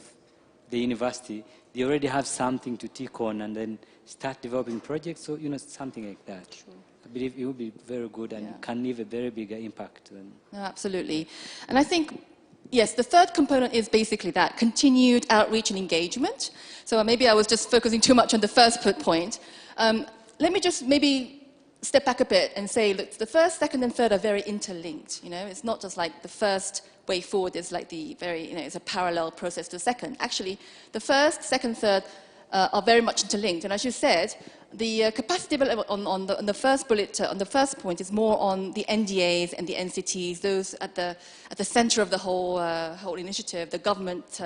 the university, they already have something to tick on and then start developing projects, so, something like that. Sure. I believe it would be very good and can leave a very bigger impact. No, absolutely. And I think, yes, the third component is basically that, continued outreach and engagement. So maybe I was just focusing too much on the first point. Let me just maybe step back a bit and say, look, the first, second, and third are very interlinked. It's not just like the first way forward is like the very, it's a parallel process to the second. Actually, the first, second, third are very much interlinked. And as you said, the capacity development on the first bullet, on the first point, is more on the NDAs and the NCTs, those at the center of the whole initiative, the government.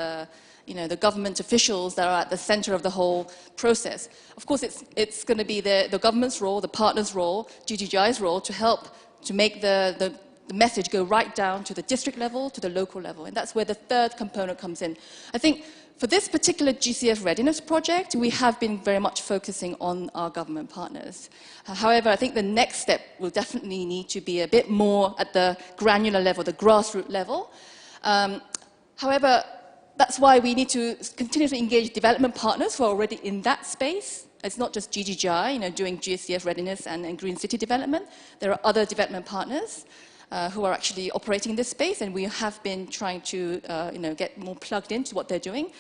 The government officials that are at the center of the whole process. Of course, it's going to be the government's role, the partner's role, GGGI's role to help to make the message go right down to the district level, to the local level. And that's where the third component comes in. I think for this particular GCF readiness project, we have been very much focusing on our government partners. However, I think the next step will definitely need to be a bit more at the granular level, the grassroots level. However, that's why we need to continue to engage development partners who are already in that space. It's not just GGGI, doing GCF readiness and green city development. There are other development partners who are actually operating in this space, and we have been trying to get more plugged into what they're doing.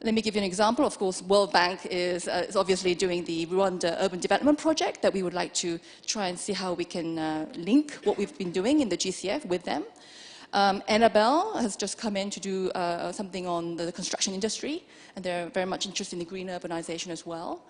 Let me give you an example. Of course, World Bank is obviously doing the Rwanda Urban Development Project that we would like to try and see how we can link what we've been doing in the GCF with them. Annabelle has just come in to do something on the construction industry, and they're very much interested in the green urbanization as well.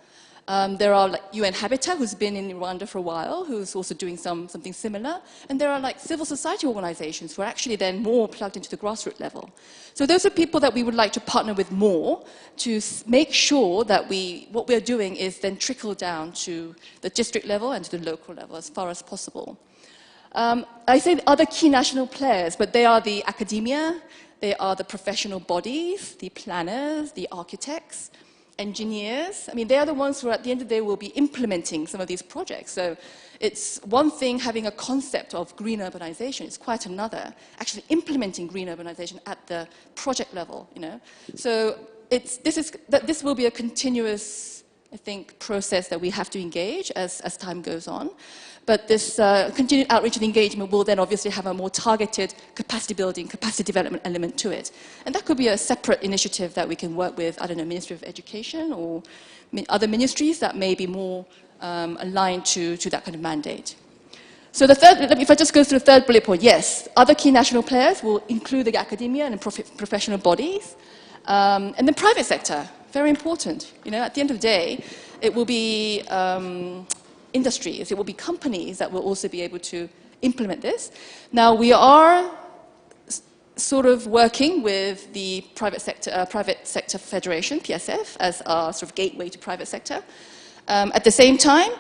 There are UN Habitat, who's been in Rwanda for a while, who's also doing something similar. And there are civil society organizations who are actually then more plugged into the grassroots level. So those are people that we would like to partner with more to make sure that what we're doing is then trickle down to the district level and to the local level as far as possible. I say other key national players, but they are the academia, they are the professional bodies, the planners, the architects, engineers. I mean, they are the ones who at the end of the day will be implementing some of these projects. So it's one thing having a concept of green urbanization, it's quite another actually implementing green urbanization at the project level, So this will be a continuous, I think, process that we have to engage as time goes on. But this continued outreach and engagement will then obviously have a more targeted capacity building, capacity development element to it. And that could be a separate initiative that we can work with, I don't know, Ministry of Education or other ministries that may be more aligned to that kind of mandate. So the third, if I just go through the third bullet point, yes, other key national players will include the academia and professional bodies. And then private sector, very important. At the end of the day, it will be industries, it will be companies that will also be able to implement this. Now, we are sort of working with the Private Sector Federation, PSF, as our sort of gateway to private sector. At the same time,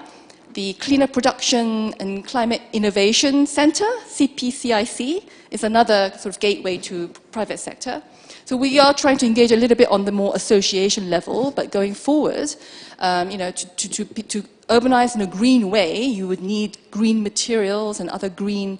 the Cleaner Production and Climate Innovation Center, CPCIC, is another sort of gateway to private sector. So we are trying to engage a little bit on the more association level, but going forward, to urbanize in a green way, you would need green materials and other green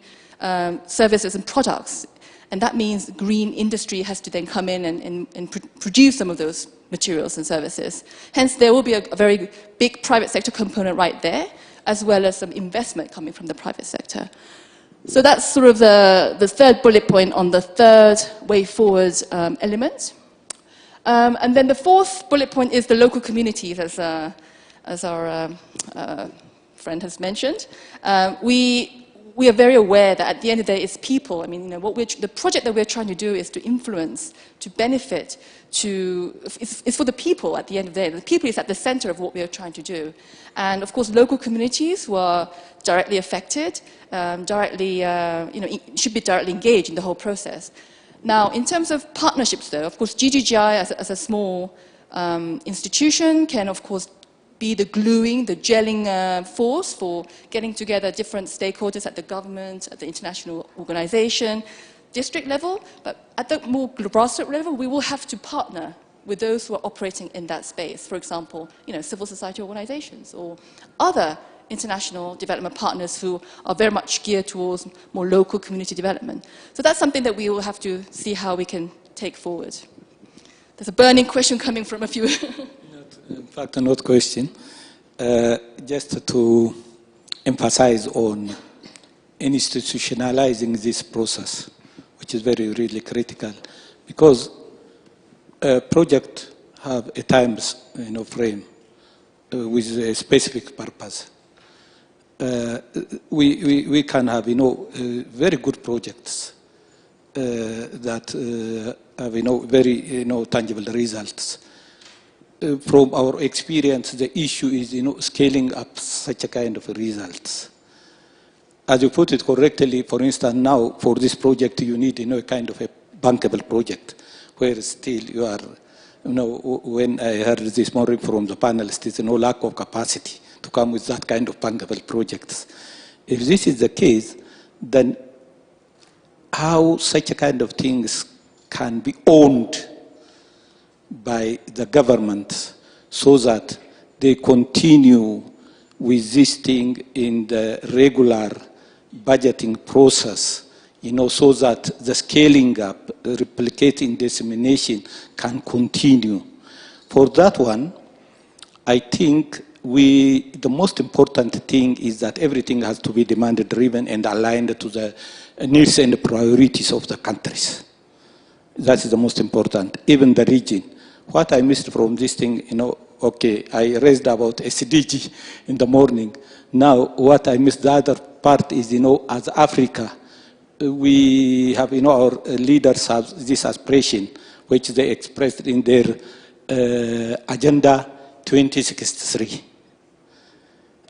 services and products. And that means green industry has to then come in and produce some of those materials and services. Hence, there will be a very big private sector component right there, as well as some investment coming from the private sector. So that's sort of the third bullet point on the third way forward element. And then the fourth bullet point is the local communities, as our friend has mentioned. We are very aware that at the end of the day, it's people. I mean, the project that we're trying to do is to influence, to benefit, it's for the people at the end of the day. The people is at the center of what we are trying to do. And of course, local communities who are directly affected, should be directly engaged in the whole process. Now, in terms of partnerships though, of course, GGGI as a small institution can of course be the gluing, the gelling force for getting together different stakeholders at the government, at the international organization, district level, but at the more grassroots level, we will have to partner with those who are operating in that space. For example, civil society organizations or other international development partners who are very much geared towards more local community development. So that's something that we will have to see how we can take forward. There's a burning question coming from a few. In fact, not question. Just to emphasize on institutionalizing this process, which is really critical, because projects have a time frame with a specific purpose. We can have very good projects that have very tangible results. From our experience, the issue is scaling up such a kind of results. As you put it correctly, for instance, now for this project you need a kind of a bankable project, where still you are, when I heard this morning from the panelists, there's no lack of capacity to come with that kind of bankable projects. If this is the case, then how such a kind of things can be owned by the government so that they continue with this thing in the regular budgeting process so that the scaling up, replicating dissemination can continue. For that one, I think the most important thing is that everything has to be demand-driven and aligned to the needs and priorities of the countries. That is the most important, even the region. What I missed from this thing, okay, I raised about SDG in the morning. Now, what I missed, the other part is, as Africa, we have, our leaders have this aspiration, which they expressed in their Agenda 2063.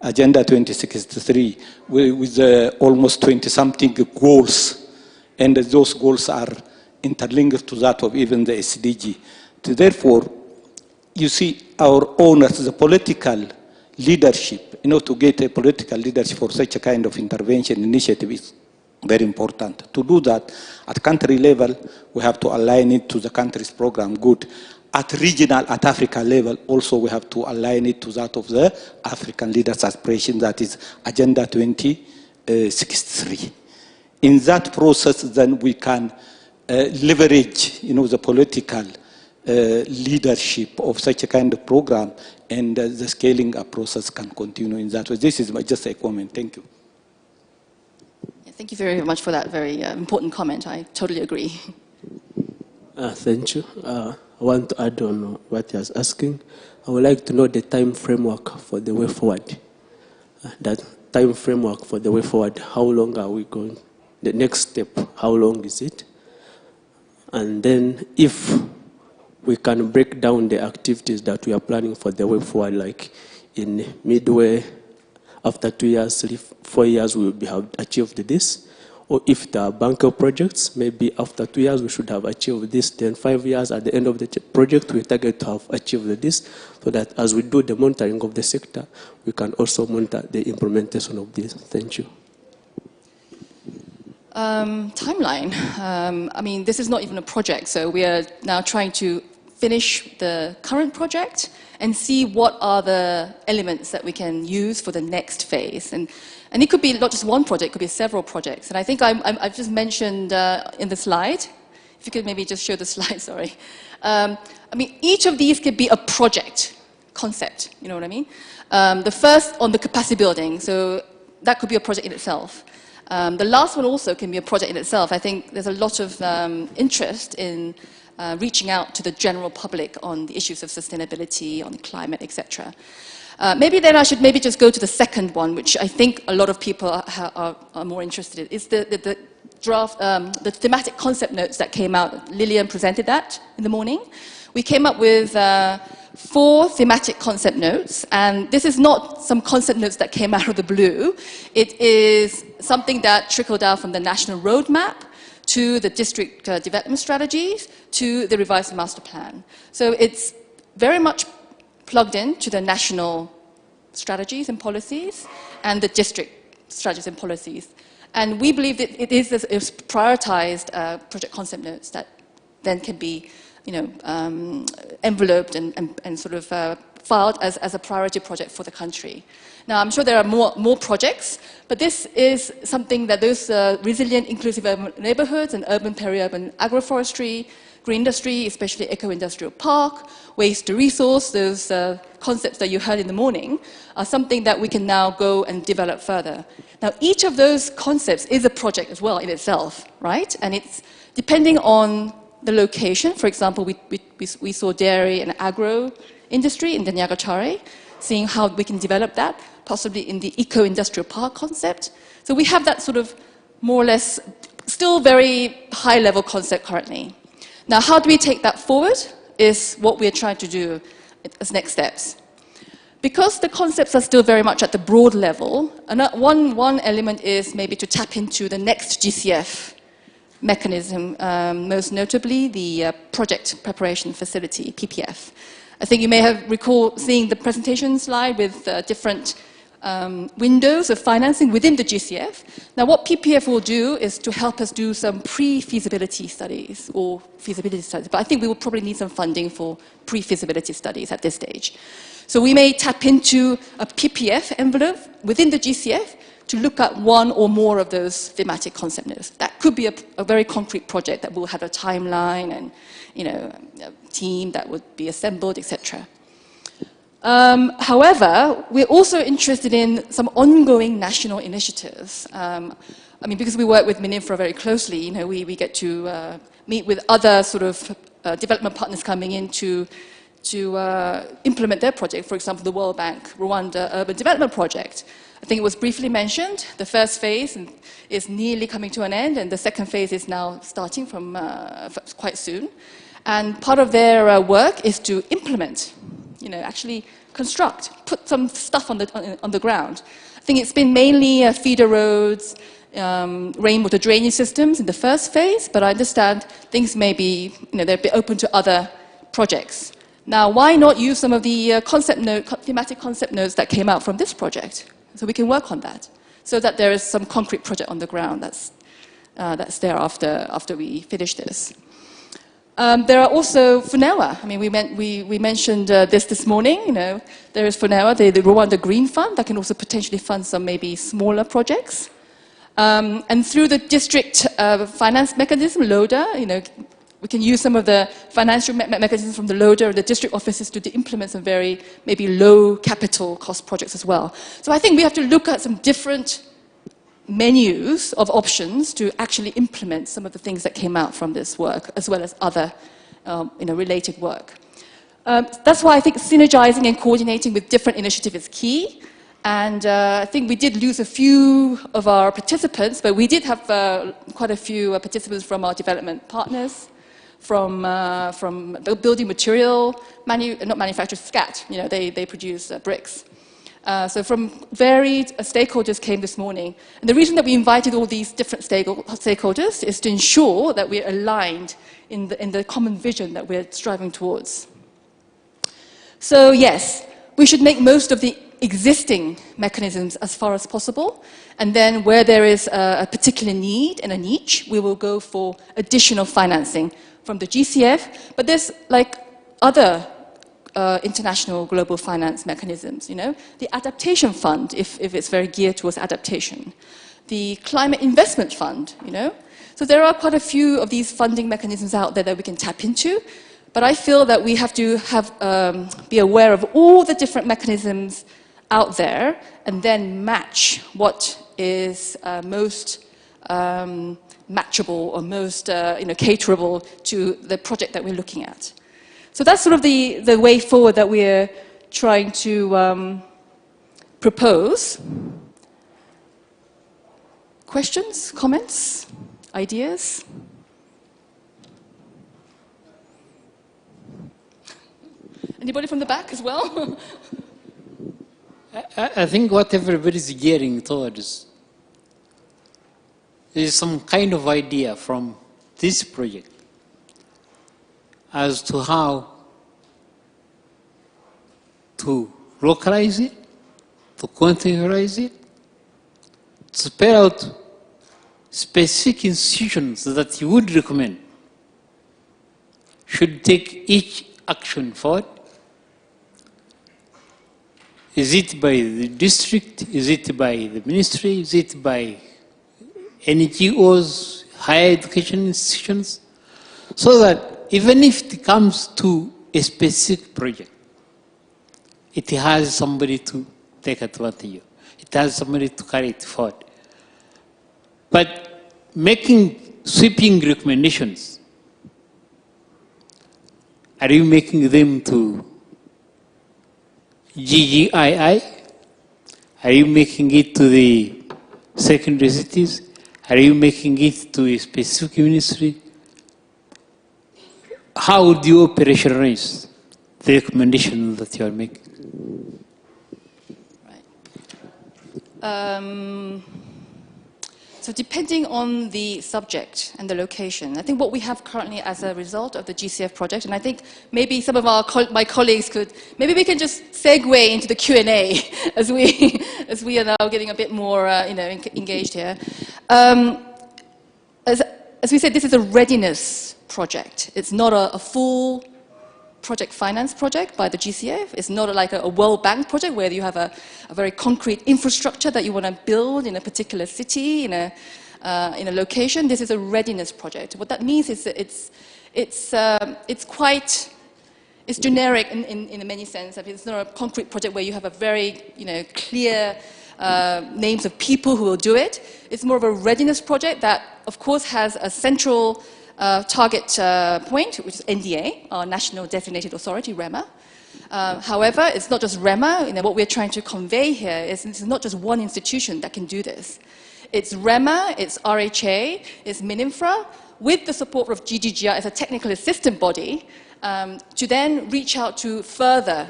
Agenda 2063, with almost 20-something goals, and those goals are interlinked to that of even the SDG. Therefore, you see, our owners, the political leadership, to get a political leadership for such a kind of intervention initiative is very important. To do that, at country level, we have to align it to the country's program, good. At regional, at Africa level, also we have to align it to that of the African leaders' aspiration, that is Agenda 2063. In that process, then we can leverage, the political leadership of such a kind of program, and the scaling up process can continue in that way. This is just a comment. Thank you. Thank you very much for that very important comment. I totally agree. Thank you. I want to add on what he was asking. I would like to know the time framework for the way forward. That time framework for the way forward, how long are we going? The next step, how long is it? And then if we can break down the activities that we are planning for the way forward, like in midway, after 2 years, 3, 4 years, we will have achieved this. Or if there are bunker projects, maybe after 2 years, we should have achieved this. Then 5 years at the end of the project, we target to have achieved this, so that as we do the monitoring of the sector, we can also monitor the implementation of this. Thank you. Timeline. I mean, this is not even a project, so we are now trying to finish the current project and see what are the elements that we can use for the next phase. And it could be not just one project, it could be several projects. And I think I've just mentioned in the slide, if you could maybe just show the slide, sorry. I mean, each of these could be a project concept, you know what I mean? The first on the capacity building, so that could be a project in itself. The last one also can be a project in itself. I think there's a lot of interest in reaching out to the general public on the issues of sustainability, on climate, etc. Maybe then I should maybe just go to the second one, which I think a lot of people are more interested in. It's the draft, the thematic concept notes that came out. Lillian presented that in the morning. We came up with 4 thematic concept notes, and this is not some concept notes that came out of the blue. It is something that trickled out from the national roadmap to the district development strategies to the revised master plan. So it's very much plugged into the national strategies and policies and the district strategies and policies. And we believe that it is prioritized project concept notes that then can be enveloped and sort of filed as a priority project for the country. Now, I'm sure there are more projects, but this is something that those resilient, inclusive urban neighborhoods and urban peri-urban agroforestry, green industry, especially eco-industrial park, waste to resource, those concepts that you heard in the morning, are something that we can now go and develop further. Now, each of those concepts is a project as well in itself, right? And it's depending on the location. For example, we saw dairy and agro industry in the Nyagachare, seeing how we can develop that, possibly in the eco-industrial park concept. So we have that sort of more or less still very high-level concept currently. Now, how do we take that forward is what we're trying to do as next steps. Because the concepts are still very much at the broad level, one element is maybe to tap into the next GCF mechanism, most notably the Project Preparation Facility, PPF. I think you may have recalled seeing the presentation slide with different windows of financing within the GCF. Now, what PPF will do is to help us do some pre-feasibility studies or feasibility studies, but I think we will probably need some funding for pre-feasibility studies at this stage. So we may tap into a PPF envelope within the GCF to look at one or more of those thematic concept notes. That could be a very concrete project that will have a timeline and, you know, a team that would be assembled, etc. However, we're also interested in some ongoing national initiatives. I mean, because we work with Mininfra very closely, you know, we get to meet with other sort of development partners coming in to implement their project. For example, the World Bank Rwanda Urban Development Project. I think it was briefly mentioned. The first phase is nearly coming to an end, and the second phase is now starting from quite soon. And part of their work is to implement, you know, actually construct, put some stuff on the ground. I think it's been mainly feeder roads, rainwater drainage systems in the first phase, but I understand things may be, you know, they're a bit open to other projects. Now, why not use some of the thematic concept notes that came out from this project? So we can work on that, so that there is some concrete project on the ground that's there after we finish this. There are also FUNEWA. I mean, we mentioned this morning. You know, there is FUNEWA, the Rwanda Green Fund, that can also potentially fund some maybe smaller projects. And through the district finance mechanism, LODA, you know, we can use some of the financial mechanisms from the LODA or the district offices to implement some very maybe low capital cost projects as well. So I think we have to look at some different menus of options to actually implement some of the things that came out from this work, as well as other you know, related work. That's why I think synergizing and coordinating with different initiatives is key. And I think we did lose a few of our participants, but we did have quite a few participants from our development partners, from the building material, not manufacturers, SCAT, you know, they produce bricks. So from varied stakeholders came this morning. And the reason that we invited all these different stakeholders is to ensure that we're aligned in the common vision that we're striving towards. So yes, we should make most of the existing mechanisms as far as possible. And then where there is a particular need and a niche, we will go for additional financing from the GCF. But there's like other international global finance mechanisms, you know, the adaptation fund, if it's very geared towards adaptation, the climate investment fund, you know. So there are quite a few of these funding mechanisms out there that we can tap into, but I feel that we have to be aware of all the different mechanisms out there and then match what is most matchable or most you know, caterable to the project that we're looking at. So that's sort of the way forward that we're trying to propose. Questions, comments, ideas? Anybody from the back as well? I think what everybody's gearing towards is some kind of idea from this project as to how to localize it, to containerize it, to spell out specific institutions that you would recommend should take each action forward. Is it by the district? Is it by the ministry? Is it by NGOs, higher education institutions? So that even if it comes to a specific project, it has somebody to take advantage of. It has somebody to carry it forward. But making sweeping recommendations, are you making them to GGII? Are you making it to the secondary cities? Are you making it to a specific ministry? How would you operationalize the recommendation that you are making? Right. So depending on the subject and the location, I think what we have currently as a result of the GCF project, and I think maybe some of my colleagues could, maybe we can just segue into the Q&A as we are now getting a bit more you know, engaged here. As we said, this is a readiness project. It's not a full project finance project by the GCF. It's not like a World Bank project where you have a very concrete infrastructure that you want to build in a particular city, in a location. This is a readiness project. What that means is that it's generic in many sense. I mean, it's not a concrete project where you have a very clear names of people who will do it. It's more of a readiness project that, of course, has a central target point, which is NDA, our National Designated Authority, REMA. However, it's not just REMA. What we're trying to convey here is it's not just one institution that can do this. It's REMA, it's RHA, it's MinInfra, with the support of GGGR as a technical assistant body, to then reach out to further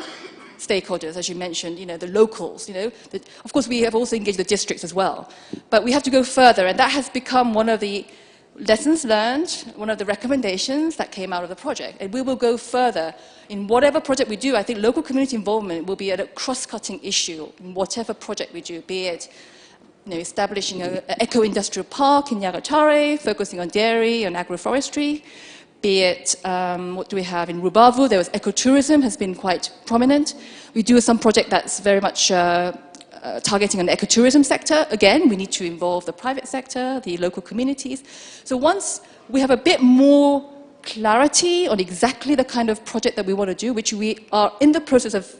stakeholders, as you mentioned, the locals, of course we have also engaged the districts as well. But we have to go further, and that has become one of the lessons learned, one of the recommendations that came out of the project. And we will go further. In whatever project we do, I think local community involvement will be a cross-cutting issue in whatever project we do, be it establishing an eco-industrial park in Yagatare, focusing on dairy and agroforestry, be it, what do we have in Rubavu? There was ecotourism, has been quite prominent. We do some project that's very much targeting on the ecotourism sector. Again, we need to involve the private sector, the local communities. So once we have a bit more clarity on exactly the kind of project that we want to do, which we are in the process of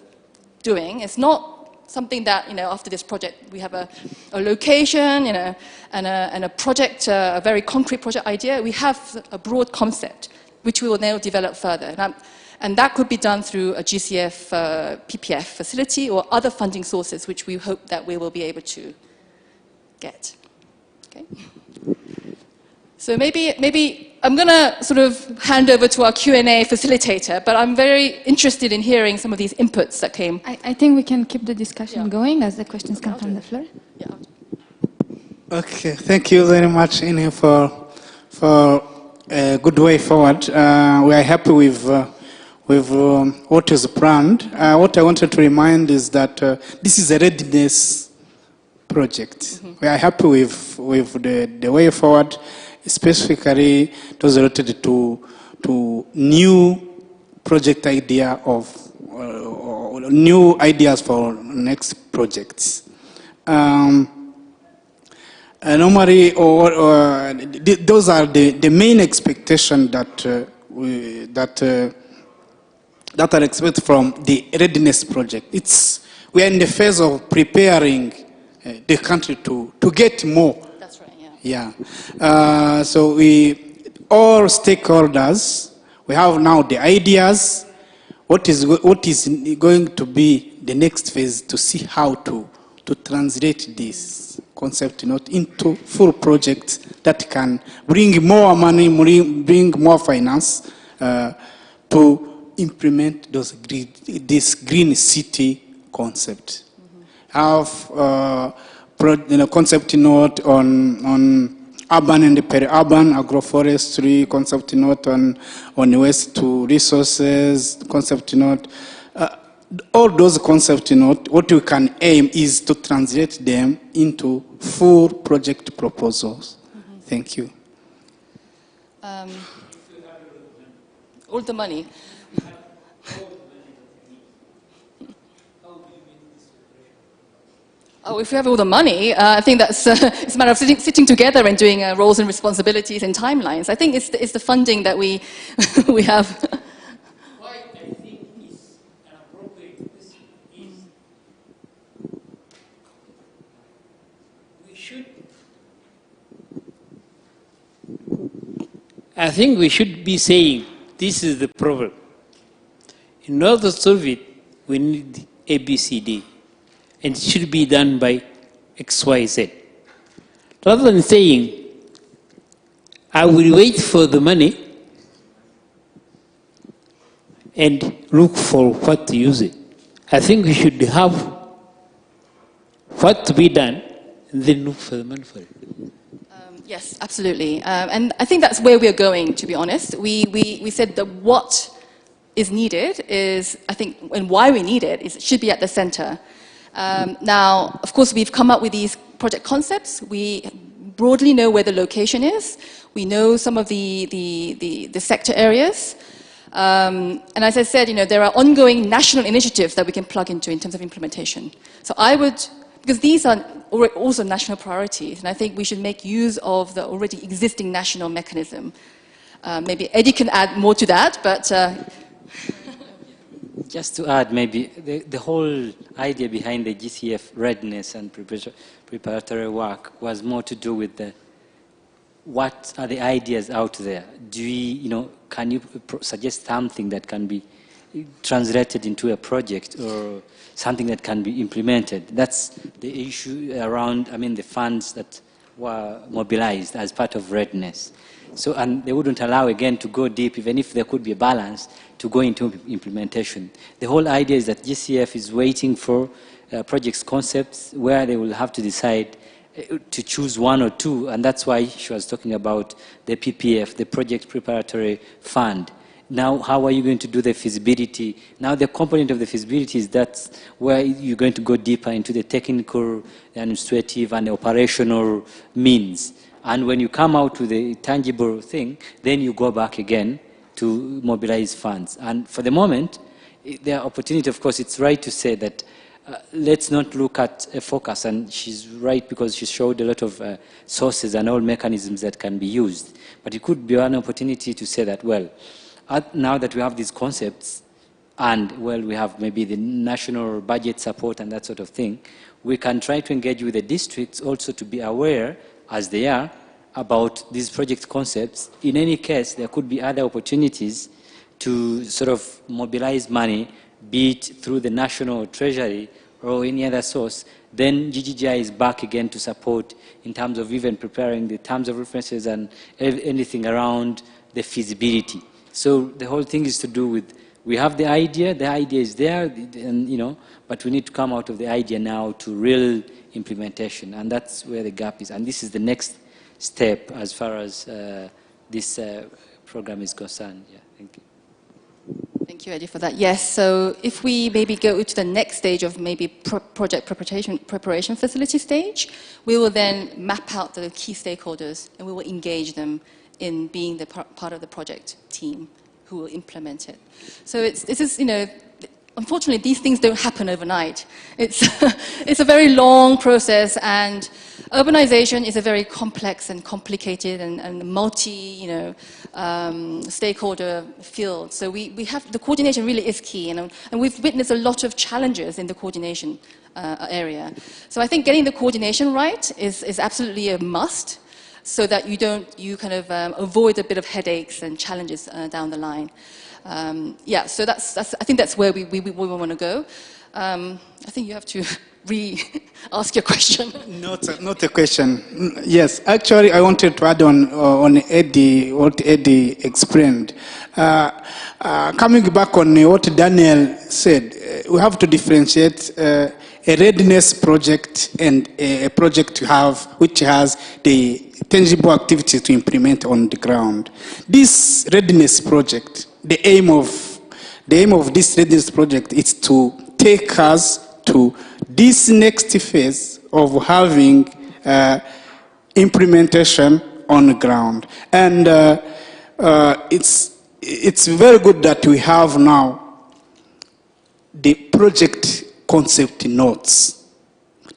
doing, it's not something that, after this project, we have a location and a project, a very concrete project idea. We have a broad concept, which we will now develop further. And that could be done through a GCF PPF facility or other funding sources, which we hope that we will be able to get. Okay. So maybe I'm going to sort of hand over to our Q&A facilitator, but I'm very interested in hearing some of these inputs that came. I think we can keep the discussion going as the questions come from the floor. Yeah. Okay, thank you very much, Ine, for a good way forward. We are happy with what is planned. What I wanted to remind is that this is a readiness project. Mm-hmm. We are happy with the way forward. Specifically, it was related to new project idea of new ideas for next projects. Normally, those are the main expectations that are expected from the readiness project. We are in the phase of preparing the country to get more. Yeah. So all stakeholders, we have now the ideas, what is going to be the next phase to see how to translate this concept into full projects that can bring more money, bring more finance to implement this green city concept. Have concept note on urban and peri-urban agroforestry, concept note on waste to resources, concept note. All those concept note, what we can aim is to translate them into full project proposals. Mm-hmm. Thank you. All the money. Oh, if we have all the money, I think that's it's a matter of sitting together and doing roles and responsibilities and timelines. I think it's the funding that we we have. Why I think is an appropriate question is I think we should be saying this is the problem. In order to solve it, we need ABCD. And it should be done by XYZ. Rather than saying, I will wait for the money and look for what to use it. I think we should have what to be done and then look for the money for it. Yes, absolutely. And I think that's where we're going, to be honest. We said that what is needed is, I think, and why we need it, is it should be at the center. Now, of course, we've come up with these project concepts. We broadly know where the location is. We know some of the sector areas. And as I said, there are ongoing national initiatives that we can plug into in terms of implementation. So I would, because these are also national priorities, and I think we should make use of the already existing national mechanism. Maybe Eddie can add more to that, but... Just to add, maybe the whole idea behind the GCF readiness and preparatory work was more to do with what are the ideas out there? Do we, can you suggest something that can be translated into a project or something that can be implemented? That's the issue around, the funds that were mobilized as part of readiness. So, and they wouldn't allow, again, to go deep, even if there could be a balance, to go into implementation. The whole idea is that GCF is waiting for projects concepts where they will have to decide to choose one or two, and that's why she was talking about the PPF, the Project Preparatory Fund. Now, how are you going to do the feasibility? Now, the component of the feasibility is that's where you're going to go deeper into the technical, administrative, and operational means. And when you come out with a tangible thing, then you go back again to mobilize funds. And for the moment, there are opportunity, of course, it's right to say that let's not look at a focus, and she's right because she showed a lot of sources and all mechanisms that can be used. But it could be an opportunity to say that, well, now that we have these concepts, and, well, we have maybe the national budget support and that sort of thing, we can try to engage with the districts also to be aware, as they are, about these project concepts. In any case, there could be other opportunities to sort of mobilize money, be it through the national treasury or any other source. Then GGGI is back again to support in terms of even preparing the terms of references and anything around the feasibility. So the whole thing is to do with, we have the idea is there, and, but we need to come out of the idea now to real implementation, and that's where the gap is. And this is the next step as far as this program is concerned. Yeah, thank you. Thank you, Eddie, for that. Yes, so if we maybe go to the next stage of maybe project preparation facility stage, we will then map out the key stakeholders and we will engage them in being the part of the project team who will implement it. So this is, unfortunately, these things don't happen overnight. It's a very long process, and urbanization is a very complex and complicated and multi-stakeholder field. So we have, the coordination really is key, and we've witnessed a lot of challenges in the coordination area. So I think getting the coordination right is absolutely a must, so that you kind of avoid a bit of headaches and challenges down the line. Yeah, so I think that's where we want to go. I think you have to ask your question. Not a question. Yes, actually, I wanted to add on Eddie, what Eddie explained. Coming back on what Daniel said, we have to differentiate a readiness project and a project which has the tangible activities to implement on the ground. This readiness project, the aim of this readiness project is to take us to this next phase of having implementation on the ground. And it's very good that we have now the project concept notes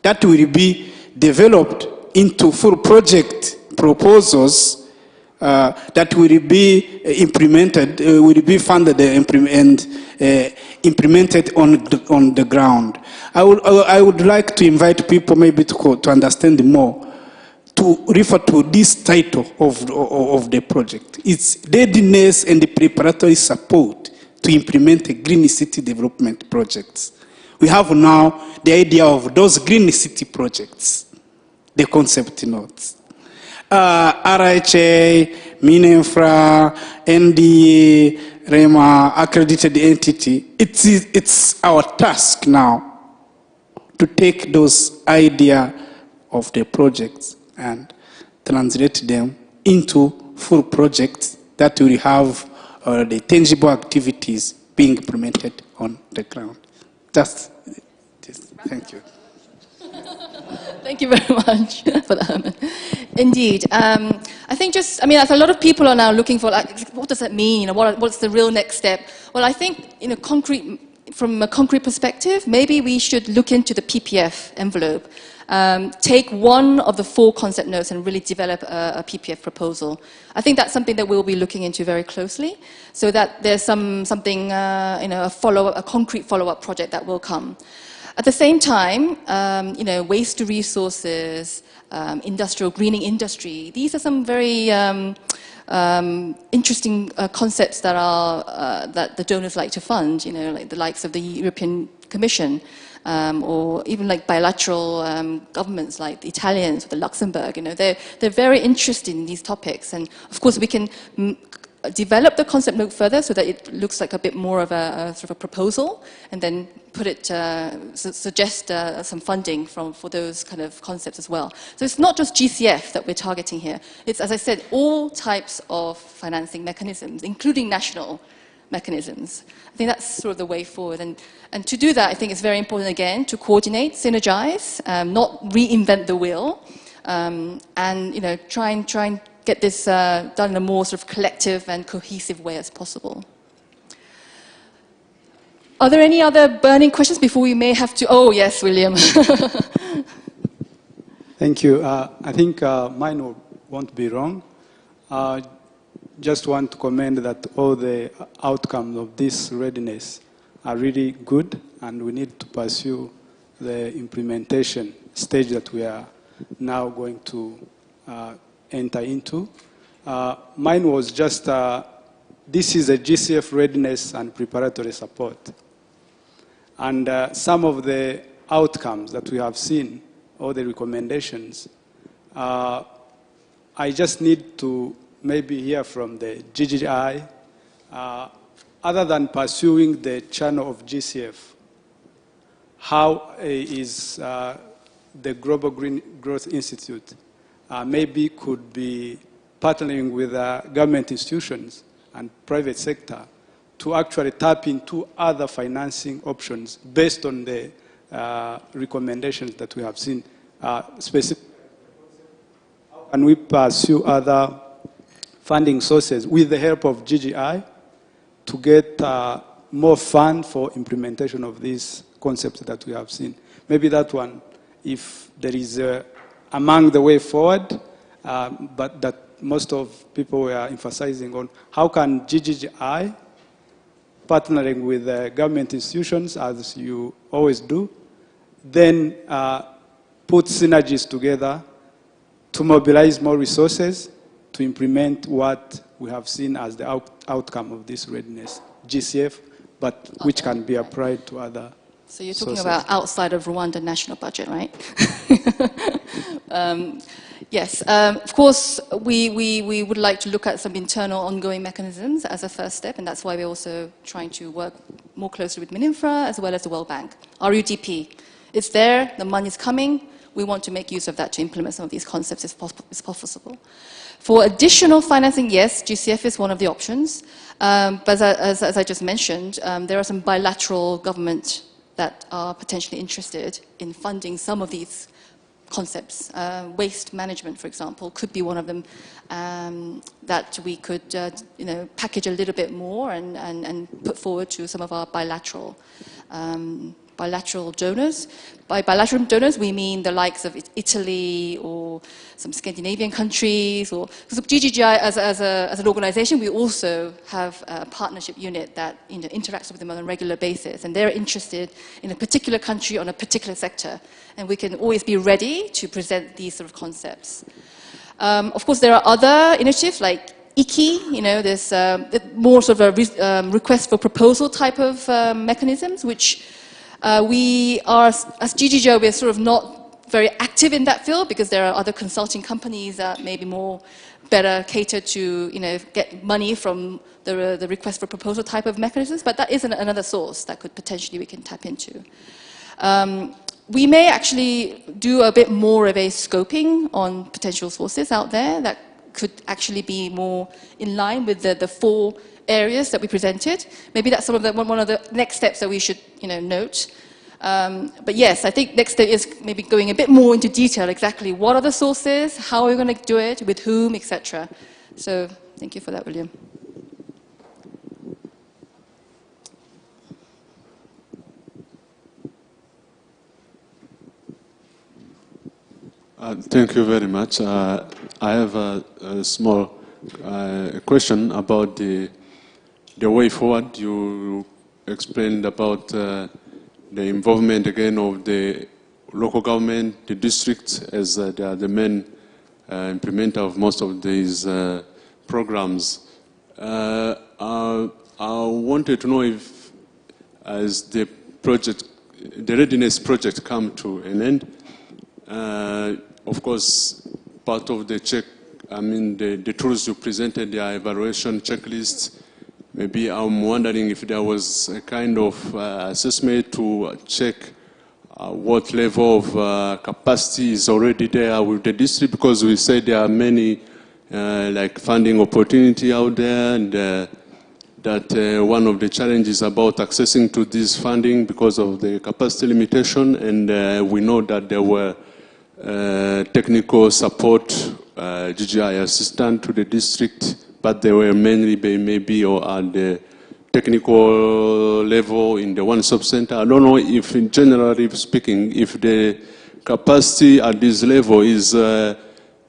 that will be developed into full project proposals that will be implemented, will be funded and implemented on the ground. I would like to invite people maybe to understand more, to refer to this title of the project. It's readiness and the preparatory support to implement the green city development projects. We have now the idea of those green city projects, the concept notes. RHA, Mininfra, NDA, REMA, accredited entity, it's our task now to take those ideas of the projects and translate them into full projects that will have the tangible activities being implemented on the ground. Just this. Thank you. Thank you very much for that. Indeed. I think as a lot of people are now looking for, like, what does that mean? You know, what's the real next step? Well, I think, from a concrete perspective, maybe we should look into the PPF envelope. Take one of the 4 concept notes and really develop a PPF proposal. I think that's something that we'll be looking into very closely, so that there's something, a concrete follow-up project that will come. At the same time, waste to resources, greening industry, these are some very interesting concepts that the donors like to fund, like the likes of the European Commission, or even like bilateral governments like the Italians or the Luxembourg. They're very interested in these topics, and of course we can develop the concept note further so that it looks like a bit more of a sort of a proposal, and then suggest some funding for those kind of concepts as well. So it's not just GCF that we're targeting here. It's, as I said, all types of financing mechanisms, including national mechanisms. I think that's sort of the way forward. And to do that, I think it's very important, again, to coordinate, synergize, not reinvent the wheel, and try and get this done in a more sort of collective and cohesive way as possible. Are there any other burning questions before we may have to... Oh, yes, William. Thank you. I think mine won't be wrong. Just want to commend that all the outcomes of this readiness are really good, and we need to pursue the implementation stage that we are now going to enter into. Mine was just, this is a GCF readiness and preparatory support. And some of the outcomes that we have seen, or the recommendations, I just need to maybe hear from the GGI, other than pursuing the channel of GCF, how is the Global Green Growth Institute maybe could be partnering with government institutions and private sector to actually tap into other financing options based on the recommendations that we have seen. Specifically, how can we pursue other funding sources with the help of GGI to get more fund for implementation of these concepts that we have seen? Maybe that one, if there is among the way forward, but that most of people were emphasizing on, how can GGI, partnering with government institutions, as you always do, then put synergies together to mobilize more resources to implement what we have seen as the outcome of this readiness, GCF, but which can be applied to other So you're talking about outside of Rwanda national budget, right? Yes, of course, we would like to look at some internal ongoing mechanisms as a first step, and that's why we're also trying to work more closely with Mininfra as well as the World Bank. RUDP, it's there, the money's coming, we want to make use of that to implement some of these concepts if possible. For additional financing, yes, GCF is one of the options, but as I just mentioned, there are some bilateral government that are potentially interested in funding some of these concepts. Waste management, for example, could be one of them that we could package a little bit more and put forward to some of our bilateral donors. By bilateral donors, we mean the likes of Italy or some Scandinavian countries. Or because GGI, as an organization, we also have a partnership unit that interacts with them on a regular basis, and they're interested in a particular country on a particular sector, and we can always be ready to present these sort of concepts. Of course, there are other initiatives like IKI, there's more sort of a request for proposal type of mechanisms, which we are, as GGO, we're sort of not very active in that field because there are other consulting companies that may be better catered to, get money from the request for proposal type of mechanisms, but that is another source that could potentially we can tap into. We may actually do a bit more of a scoping on potential sources out there that could actually be more in line with the 4 areas that we presented. Maybe that's one of the next steps that we should note. But yes, I think next step is maybe going a bit more into detail, exactly what are the sources, how are we going to do it, with whom, etc. So thank you for that, William. Thank you very much. I have a small question about the way forward. You explained about the involvement again of the local government, the districts, as they are the main implementer of most of these programs. I wanted to know if, as the Readiness project come to an end, of course, part of the check, I mean, the tools you presented, the evaluation checklists, maybe I'm wondering if there was a kind of assessment to check what level of capacity is already there with the district, because we said there are many like funding opportunity out there, and that one of the challenges about accessing to this funding because of the capacity limitation, and we know that there were technical support, GGI assistant to the district, but they were mainly maybe or at the technical level in the one-stop center. I don't know if, in generally speaking, if the capacity at this level is,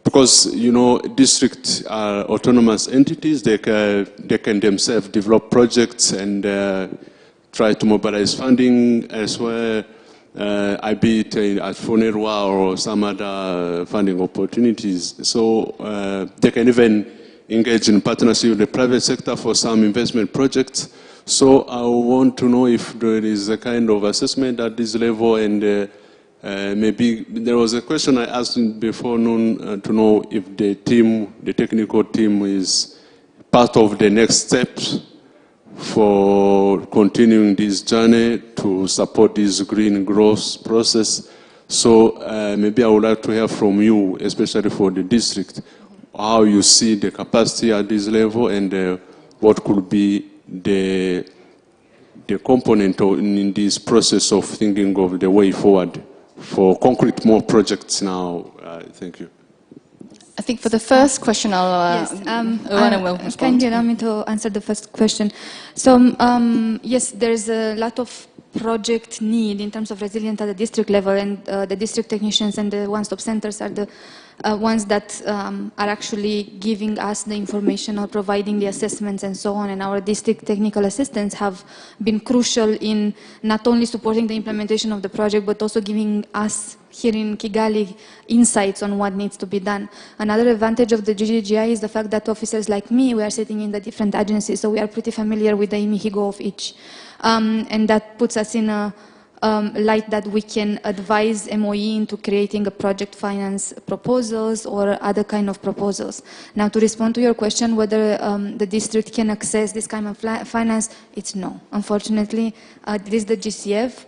because, you know, districts are autonomous entities, they can themselves develop projects and try to mobilize funding as well. I be it at Fonerwa or some other funding opportunities. So they can even engage in partnership with the private sector for some investment projects. So I want to know if there is a kind of assessment at this level, and maybe there was a question I asked before noon to know if the team, the technical team, is part of the next steps for continuing this journey to support this green growth process. So maybe I would like to hear from you, especially for the district, how you see the capacity at this level, and what could be the component in this process of thinking of the way forward for concrete more projects now. Thank you. I think for the first question, I'll will respond. Can you allow me to answer the first question? So yes, there is a lot of project need in terms of resilience at the district level, and the district technicians and the one-stop centers are the ones that are actually giving us the information or providing the assessments and so on. And our district technical assistants have been crucial in not only supporting the implementation of the project, but also giving us here in Kigali insights on what needs to be done. Another advantage of the GGGI is the fact that officers like me, we are sitting in the different agencies, so we are pretty familiar with the imihigo of each. And that puts us in a light that we can advise MOE into creating a project finance proposals or other kind of proposals. Now, to respond to your question whether the district can access this kind of finance, it's no. Unfortunately, it is the GCF,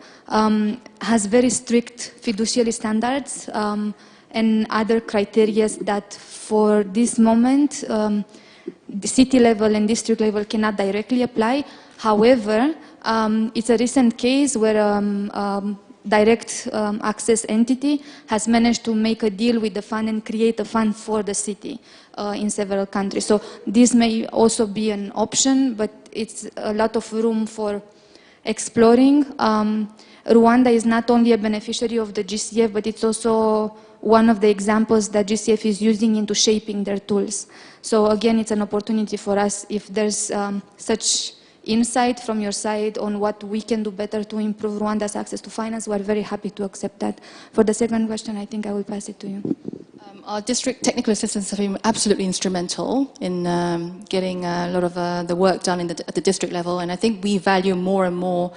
has very strict fiduciary standards and other criteria that for this moment, the city level and district level cannot directly apply. However, it's a recent case where direct access entity has managed to make a deal with the fund and create a fund for the city in several countries. So this may also be an option, but it's a lot of room for exploring. Rwanda is not only a beneficiary of the GCF, but it's also one of the examples that GCF is using into shaping their tools. So again, it's an opportunity for us if there's such insight from your side on what we can do better to improve Rwanda's access to finance. We're very happy to accept that. For the second question, I think I will pass it to you. Our district technical assistants have been absolutely instrumental in getting a lot of the work done at the district level, and I think we value more and more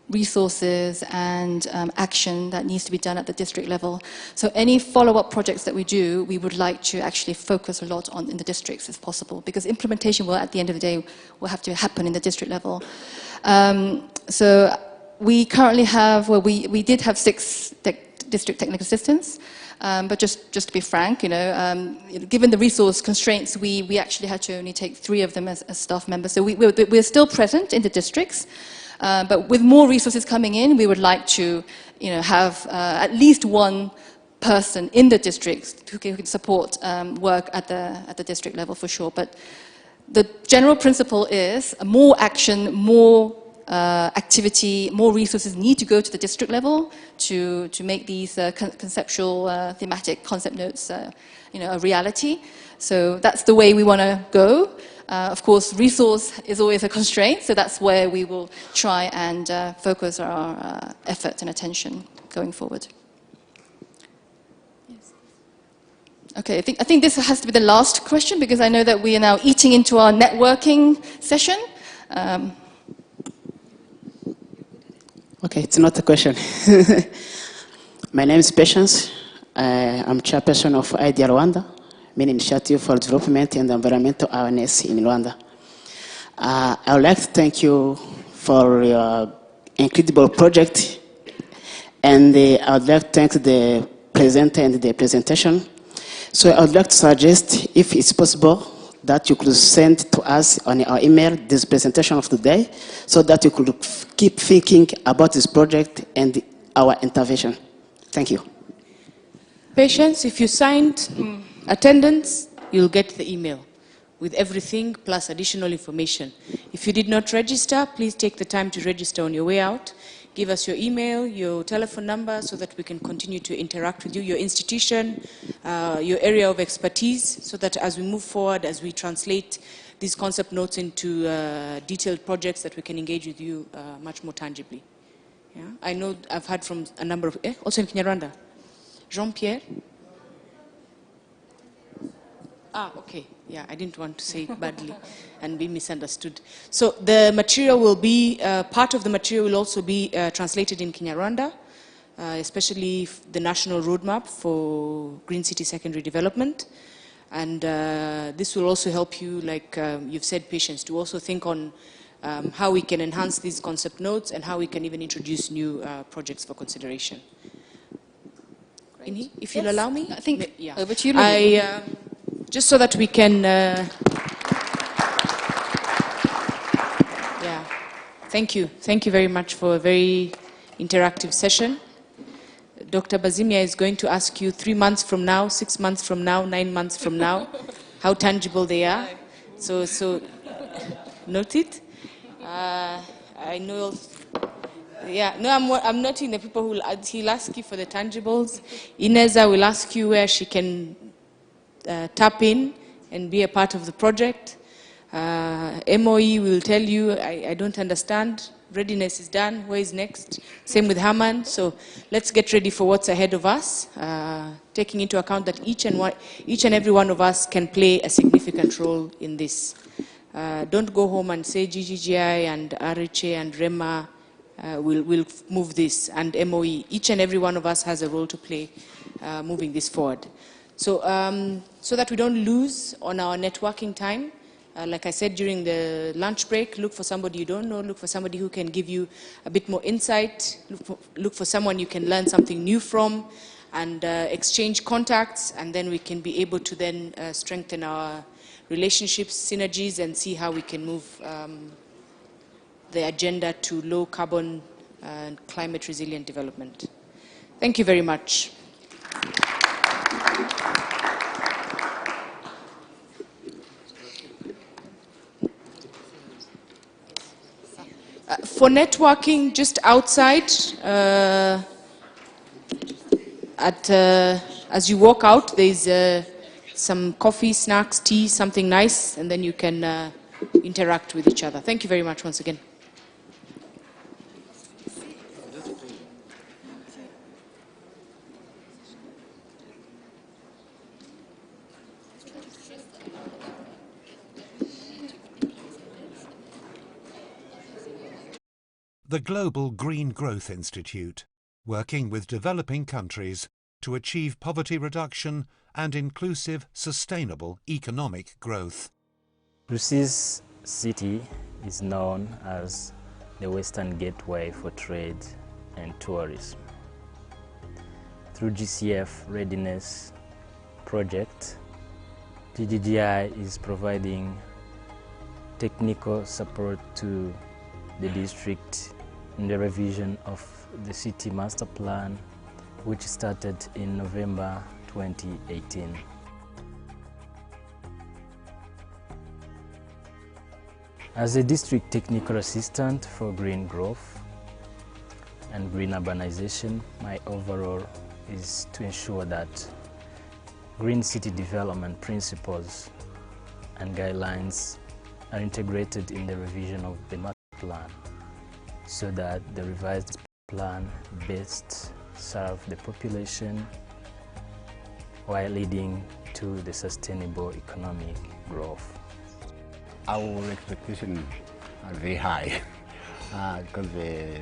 resources and action that needs to be done at the district level. So any follow-up projects that we do, we would like to actually focus a lot on in the districts if possible, because implementation will, at the end of the day, will have to happen in the district level. So we currently have, well, we did have 6 district technical assistants, but just to be frank, you know, given the resource constraints, we actually had to only take 3 of them as staff members. So we're still present in the districts. But with more resources coming in, we would like to have at least one person in the district who can support work at the district level for sure. But the general principle is more action, more activity, more resources need to go to the district level to make these conceptual thematic concept notes a reality. So that's the way we want to go. Of course, resource is always a constraint, so that's where we will try and focus our effort and attention going forward. Yes. Okay, I think this has to be the last question because I know that we are now eating into our networking session. Okay, it's not a question. My name is Patience. I'm chairperson of IDEA Rwanda, main initiative for development and environmental awareness in Rwanda. I would like to thank you for your incredible project, and I would like to thank the presenter and the presentation. So I would like to suggest, if it's possible, that you could send to us on our email this presentation of today, so that you could keep thinking about this project and our intervention. Thank you. Patience, if you signed attendance, you'll get the email with everything plus additional information. If you did not register, please take the time to register on your way out. Give us your email, your telephone number, so that we can continue to interact with you, your institution, your area of expertise, so that as we move forward, as we translate these concept notes into detailed projects, that we can engage with you much more tangibly. Yeah? I know I've heard from a number of, also in Kinyarwanda. Jean-Pierre? Ah, okay. Yeah, I didn't want to say it badly and be misunderstood. So the material will be, part of the material will also be translated in Kinyarwanda, especially the national roadmap for Green City Secondary Development. And this will also help you, like you've said, Patience, to also think on how we can enhance these concept notes and how we can even introduce new projects for consideration. Great. If you'll allow me? I think yeah. over to you, just so that we can, yeah, thank you. Thank you very much for a very interactive session. Dr. Bazimia is going to ask you 3 months from now, 6 months from now, 9 months from now, how tangible they are. So note it. I know, yeah, no, I'm noting the people who he'll ask you for the tangibles. Ineza will ask you where she can tap in and be a part of the project. MOE will tell you, I don't understand. Readiness is done. Where is next? Same with Haman. So let's get ready for what's ahead of us, taking into account that each and every one of us can play a significant role in this. Don't go home and say GGGI and RHA and REMA will move this, and MOE. Each and every one of us has a role to play moving this forward. So, so that we don't lose on our networking time, like I said during the lunch break, look for somebody you don't know, look for somebody who can give you a bit more insight, look for someone you can learn something new from, and exchange contacts, and then we can be able to then strengthen our relationships, synergies, and see how we can move the agenda to low carbon and climate resilient development. Thank you very much. For networking, just outside, as you walk out, there's some coffee, snacks, tea, something nice, and then you can interact with each other. Thank you very much once again. The Global Green Growth Institute, working with developing countries to achieve poverty reduction and inclusive, sustainable economic growth. Rusizi City is known as the Western Gateway for trade and tourism. Through GCF Readiness project, GGGI is providing technical support to the district in the revision of the city master plan, which started in November 2018. As a district technical assistant for green growth and green urbanization, my overall is to ensure that green city development principles and guidelines are integrated in the revision of the master plan so that the revised plan best serve the population while leading to the sustainable economic growth. Our expectations are very high because the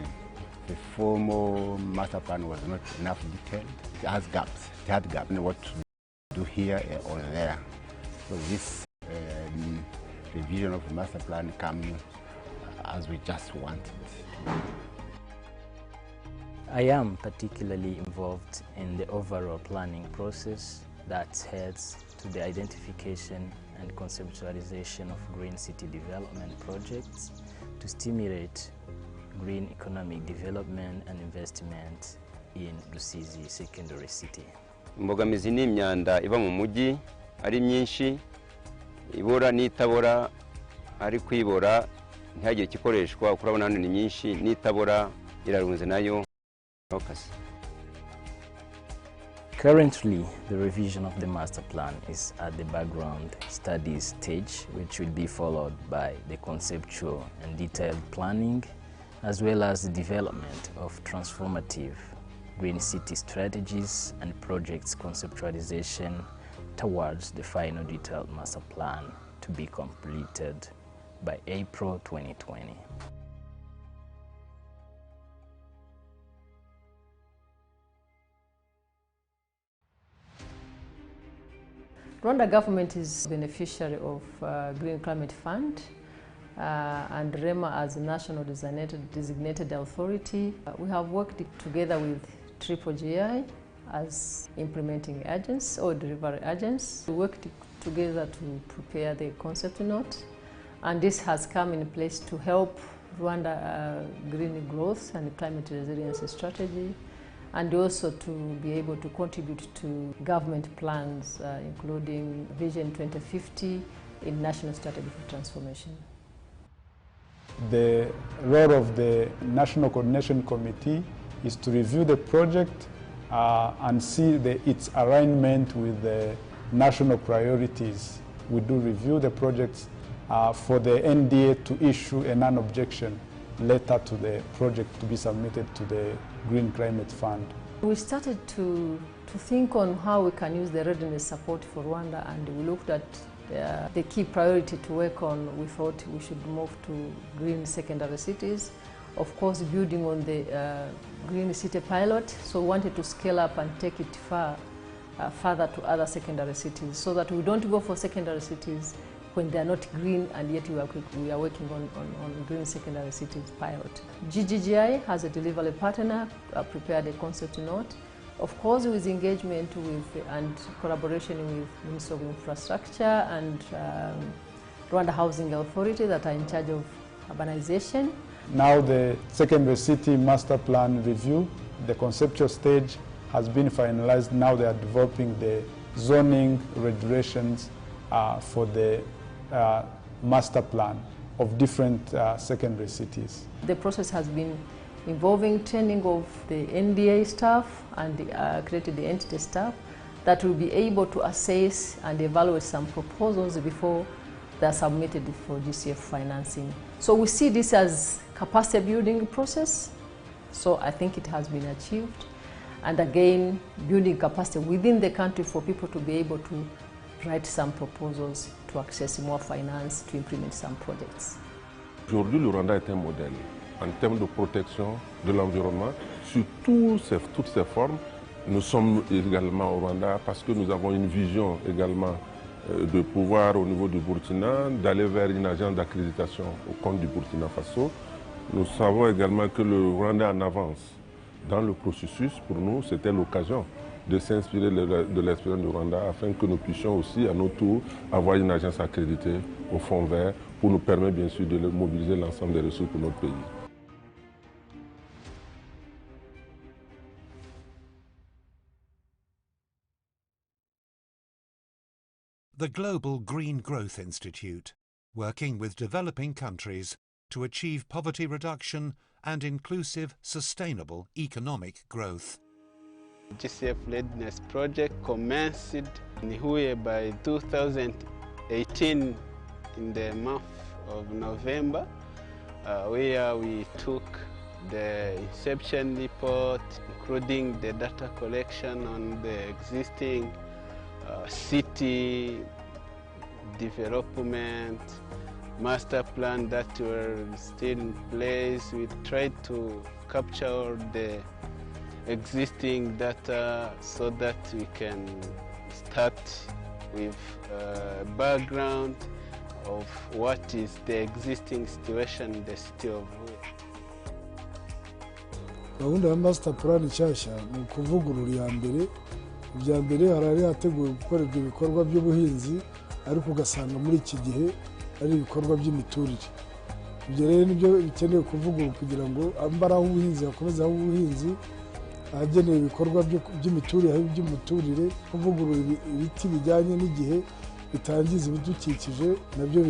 former master plan was not enough detailed. It has gaps. It had gaps in what to do here or there. So this revision of the master plan comes as we just wanted. I am particularly involved in the overall planning process that heads to the identification and conceptualization of green city development projects to stimulate green economic development and investment in Rusizi Secondary City. Imbogamizi ni imyanda iba mu mujyi ari myinshi, ibora n'itabora, ari kwibora ntihagire igikoreshwa, kurabona hano ni myinshi, n'itabora irarunze nayo. Currently, the revision of the master plan is at the background studies stage, which will be followed by the conceptual and detailed planning, as well as the development of transformative green city strategies and projects conceptualization towards the final detailed master plan to be completed by April 2020. Rwanda government is beneficiary of Green Climate Fund and REMA as a national designated authority. We have worked together with GCF as implementing agents or delivery agents. We worked together to prepare the concept note, and this has come in place to help Rwanda green growth and climate resilience strategy, and also to be able to contribute to government plans, including Vision 2050 in National Strategy for Transformation. The role of the National Coordination Committee is to review the project and see its alignment with the national priorities. We do review the projects for the NDA to issue a non-objection letter to the project to be submitted to the Green Climate Fund. We started to think on how we can use the readiness support for Rwanda, and we looked at the key priority to work on. We thought we should move to green secondary cities, of course building on the green city pilot, so we wanted to scale up and take it further to other secondary cities, so that we don't go for secondary cities when they are not green and yet we are working on green secondary cities pilot. GGGI has a delivery partner, prepared a concept note, of course with engagement with and collaboration with Ministry of Infrastructure and Rwanda Housing Authority that are in charge of urbanization. Now the secondary city master plan review, the conceptual stage has been finalized. Now they are developing the zoning regulations for the master plan of different secondary cities. The process has been involving training of the NDA staff and created the entity staff that will be able to assess and evaluate some proposals before they are submitted for GCF financing. So we see this as capacity building process. So I think it has been achieved. And again, building capacity within the country for people to be able to write some proposals to access more finance to implement some projects. Aujourd'hui, le Rwanda est un modèle en termes de protection de l'environnement sur toutes ses formes. Nous sommes également au Rwanda parce que nous avons une vision également de pouvoir au niveau du Burkina, d'aller vers une agence d'accréditation au compte du Burkina Faso. Nous savons également que le Rwanda en avance dans le processus. Pour nous, c'était l'occasion de s'inspirer de l'expérience du Rwanda afin que nous puissions aussi à notre tour avoir une agence accréditée au Fonds vert pour nous permettre bien sûr de mobiliser l'ensemble des ressources pour notre pays. The Global Green Growth Institute, working with developing countries to achieve poverty reduction and inclusive, sustainable economic growth. GCF Readiness project commenced in Hue by 2018 in the month of November, where we took the inception report, including the data collection on the existing city development, master plan that were still in place. We tried to capture the existing data so that we can start with a background of what is the existing situation in the city of Hue. Gahunda ya master plan nshyashya ni ukuvugurura iya mbere. Ibya mbere harari hateguwe gukorerwa ibikorwa by'ubuhinzi, ariko ugasanga muri iki gihe ari ibikorwa by'imiturire. Ibyo rero nibyo bikenewe kuvugurura kugira ngo ambara ubuhinzi hakomeze aho ubuhinzi, ahagenewe ibikorwa by'imiturire aho iby'umuturire, kuvugurura ibiti bijyanye n'igihe bitangiza ibidukikije nabyo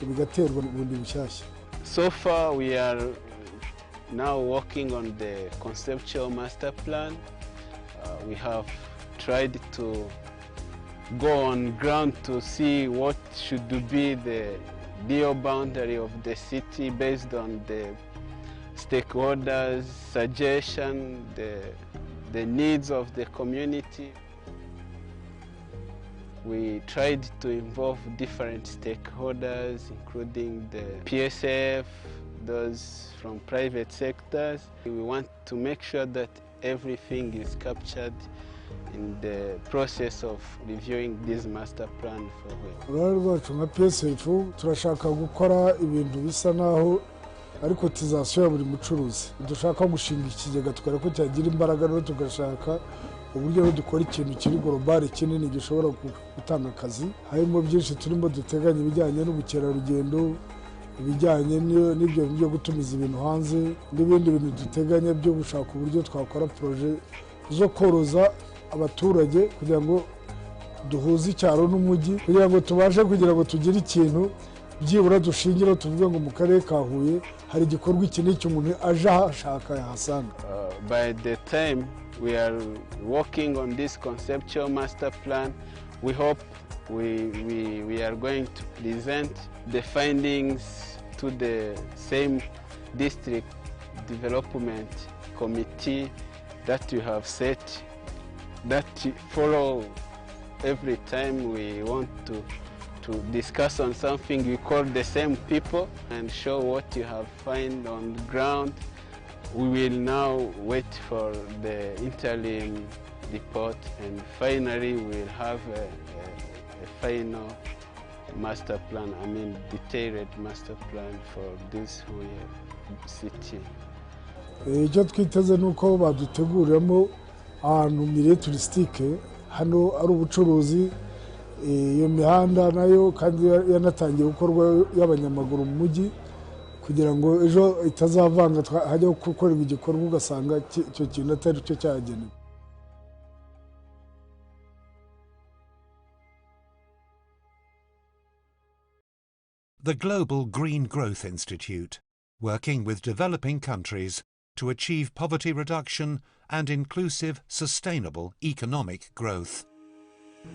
bigaterwa n'ubundi bushyashya. So far we are now working on the conceptual master plan. We have tried to go on ground to see what should be the real boundary of the city based on the stakeholders' suggestion, the needs of the community. We tried to involve different stakeholders, including the PSF, those from private sectors. We want to make sure that everything is captured in the process of reviewing this master plan for Hue. Uruhare rwacu nka PSF turashaka gukora ibintu bisa naho ari cotisation ya buri mucuruzi. Dushaka gushinga ikigega tukora ko cyagira imbaraga, no tugashaka uburyo dukora ikintu kiri global kinini gishobora gutanga akazi. Harimo byinshi turimo duteganya ibijyanye n'ubukerarugendo, ibijyanye n'ibyo byo gutumiza ibintu hanze, n'ibindi bintu duteganya byo gushaka uburyo twakora projet zo koroza abaturage kugira ngo duhuze icyaro n'umujyi, kugira ngo tubashe kugira ngo tugire ikintu byibura dushingira tuvuge ngo mu karere ka Huye hari igikorwa iki n'iki umuntu aje ahashaka yahasanga. By the time we are working on this conceptual master plan, we hope we are going to present the findings to the same district development committee that you have set, that follow every time we want to discuss on something. We call the same people and show what you have found on the ground. We will now wait for the interim report, and finally we'll have a final master plan, detailed master plan for this Hue city. Icyo twiteze nuko baduteguriramo ahantu mire touristique, hano ari ubucuruzi, iyo mihanda nayo kandi yanatangiye gukorwa y'abanyamaguru mu mujyi, kugira ngo ejo itazavanga hajya gukorerwa igikorwa ugasanga icyo kintu atari cyo cyagenewe. The Global Green Growth Institute, working with developing countries to achieve poverty reduction and inclusive, sustainable economic growth.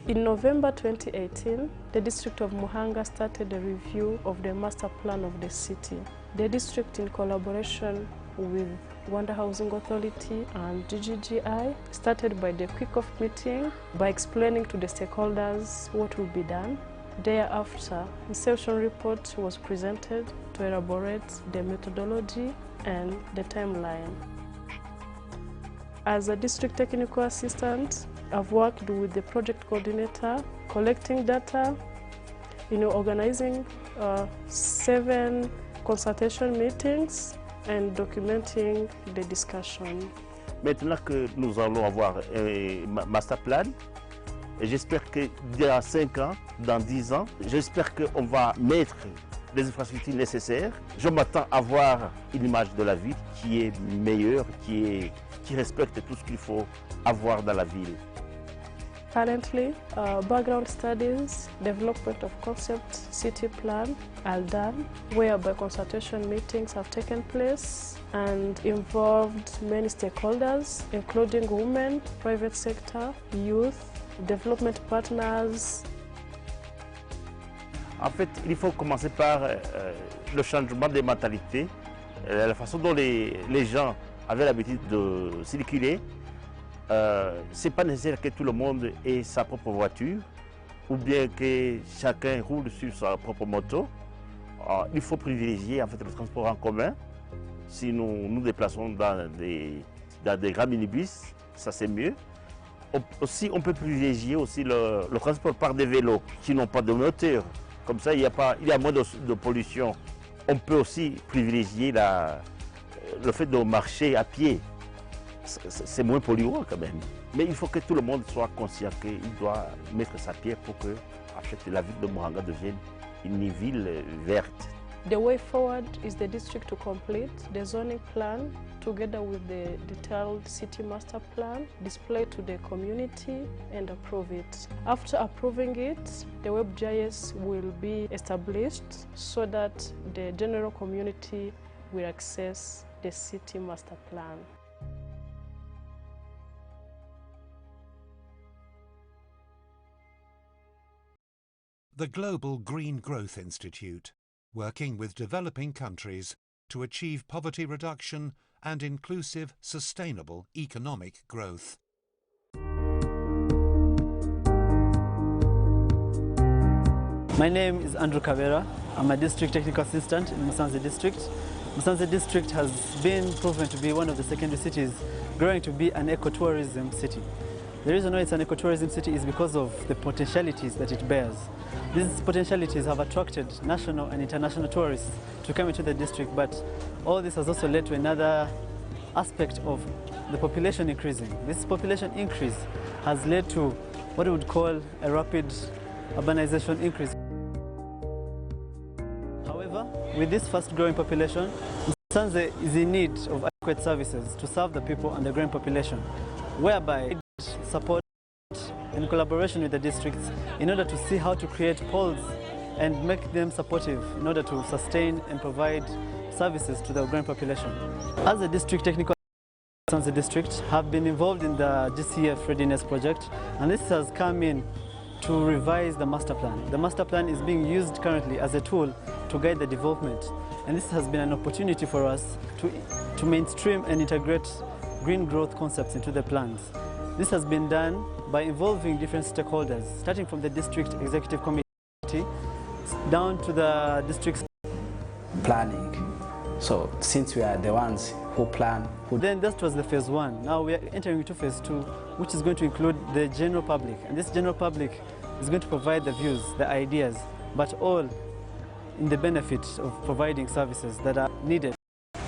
In November 2018, the district of Muhanga started a review of the master plan of the city. The district, in collaboration with Rwanda Housing Authority and GGGI, started by the kick-off meeting by explaining to the stakeholders what will be done. Thereafter, the inception report was presented to elaborate the methodology and the timeline. As a district technical assistant, I've worked with the project coordinator, collecting data, organizing 7 consultation meetings and documenting the discussion. Maintenant que nous allons avoir un master plan, et j'espère que dans 5 ans, dans 10 ans, j'espère qu'on va mettre les infrastructures nécessaires. Je m'attends à voir une image de la ville qui est meilleure, qui respecte tout ce qu'il faut avoir dans la ville. Currently, background studies, development of concept city plan are done, whereby consultation meetings have taken place and involved many stakeholders, including women, private sector, youth, development partners. En fait, il faut commencer par le changement des mentalités, la façon dont les gens avaient l'habitude de circuler. Ce n'est pas nécessaire que tout le monde ait sa propre voiture ou bien que chacun roule sur sa propre moto. Il faut privilégier en fait, le transport en commun. Si nous nous déplaçons dans des grands minibus, ça c'est mieux. Aussi, on peut privilégier aussi le transport par des vélos qui n'ont pas de moteur. Comme ça, il y a moins de pollution. On peut aussi privilégier le fait de marcher à pied. C'est moins polluant quand même. Mais il faut que tout le monde soit conscient qu'il doit mettre sa pierre pour que en fait, la ville de Muhanga devienne une ville verte. The way forward is the district to complete the zoning plan together with the detailed city master plan, display to the community and approve it. After approving it, the WebGIS will be established so that the general community will access the city master plan. The Global Green Growth Institute, working with developing countries to achieve poverty reduction and inclusive, sustainable economic growth. My name is Andrew Kavera. I'm a district technical assistant in Musanze district. Musanze district has been proven to be one of the secondary cities growing to be an ecotourism city. The reason why it's an ecotourism city is because of the potentialities that it bears. These potentialities have attracted national and international tourists to come into the district, but all this has also led to another aspect of the population increasing. This population increase has led to what we would call a rapid urbanization increase. However, with this fast-growing population, Musanze is in need of adequate services to serve the people and the growing population, whereby support in collaboration with the districts in order to see how to create poles and make them supportive in order to sustain and provide services to the growing population. As a district technical Musanze district have been involved in the GCF Readiness project, and this has come in to revise the master plan. The master plan is being used currently as a tool to guide the development, and this has been an opportunity for us to mainstream and integrate green growth concepts into the plans. This has been done by involving different stakeholders, starting from the district executive committee down to the district planning. So since we are the ones who plan, then that was the phase one. Now we are entering into phase two, which is going to include the general public, and this general public is going to provide the views, the ideas, but all in the benefit of providing services that are needed.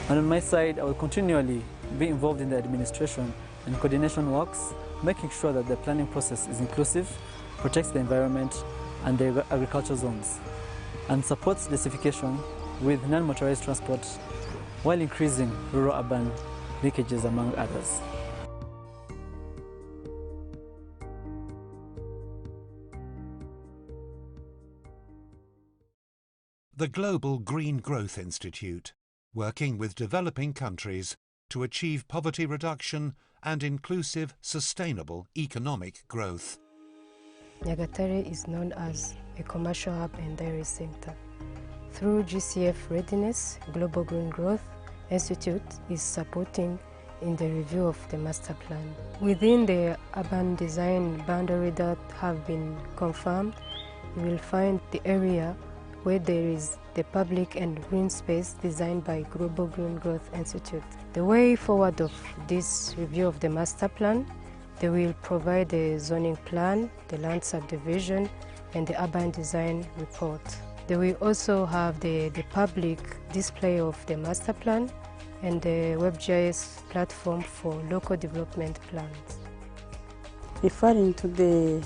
And on my side, I will continually be involved in the administration and coordination works, making sure that the planning process is inclusive, protects the environment and the agricultural zones, and supports densification with non-motorized transport while increasing rural-urban linkages, among others. The Global Green Growth Institute, working with developing countries to achieve poverty reduction and inclusive, sustainable economic growth. Nyagatare is known as a commercial hub and dairy center. Through GCF Readiness, Global Green Growth Institute is supporting in the review of the master plan. Within the urban design boundary that have been confirmed, you will find the area where there is the public and green space designed by Global Green Growth Institute. The way forward of this review of the master plan, they will provide the zoning plan, the land subdivision, and the urban design report. They will also have the public display of the master plan and the WebGIS platform for local development plans. Referring to the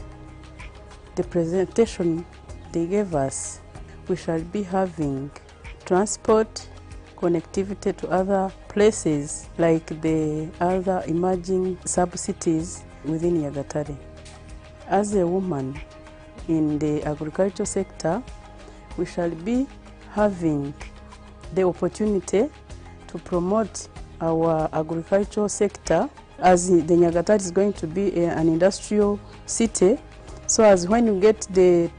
presentation they gave us, we shall be having transport, connectivity to other places like the other emerging sub-cities within Nyagatare. As a woman in the agricultural sector, we shall be having the opportunity to promote our agricultural sector, as the Nyagatare is going to be an industrial city. So as when you get the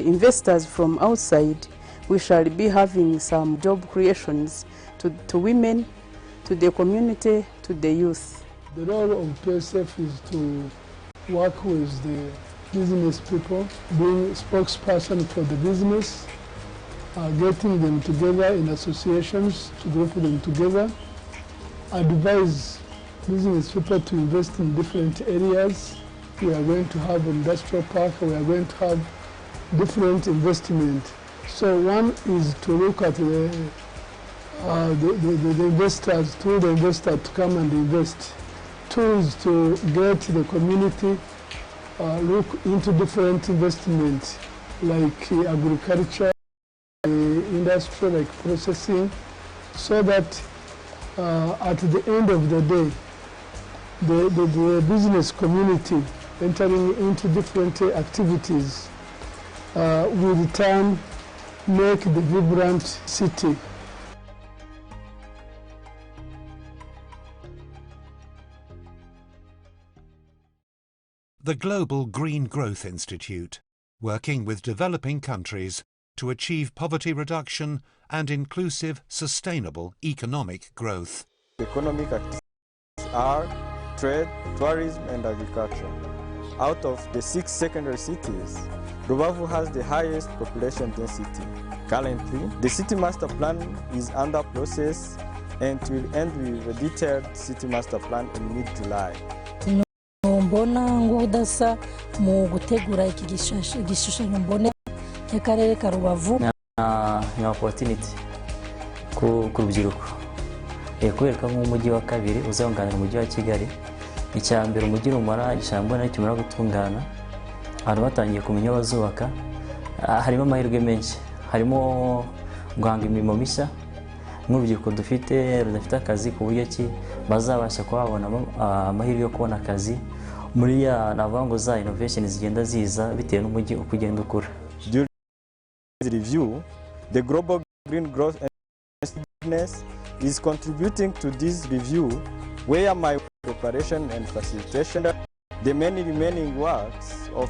investors from outside, we shall be having some job creations to women, to the community, to the youth. The role of PSF is to work with the business people, being spokesperson for the business, getting them together in associations to group them together, advise business people to invest in different areas. We are going to have industrial park, we are going to have different investment. So one is to look at the investors, to the investor to come and invest. Two is to get the community look into different investments like agriculture, industry like processing, so that at the end of the day, the business community entering into different activities will in turn make the vibrant city. The Global Green Growth Institute, working with developing countries to achieve poverty reduction and inclusive, sustainable economic growth. Economic activities are trade, tourism and agriculture. Out of the 6 secondary cities, Rubavu has the highest population density. Currently, the city master plan is under process and will end with a detailed city master plan in mid-July. mbona ngudasa mu gutegura iki gishushanyo mbone y'akarere ka Rubavu ni opportunity ku rubyiruko kwereka nk'umujyi wa kabiri uzanganira umujyi wa Kigali. Icyambere umujyi rumara igishambona n'ikimara gutungana, abantu batangiye kumenya bazubaka, harimo amahirwe menshi, harimo guhanga imirimo mishya n'urubyiruko rudafite akazi ku buryo ki bazabasha kubona amahirwe yo kubona akazi muri ya navango za innovation zigenda ziza bitewe n'umujyi uko ugenda ukura. During the review, the Global Green Growth Readiness is contributing to this review, where my preparation and facilitation, the many remaining works of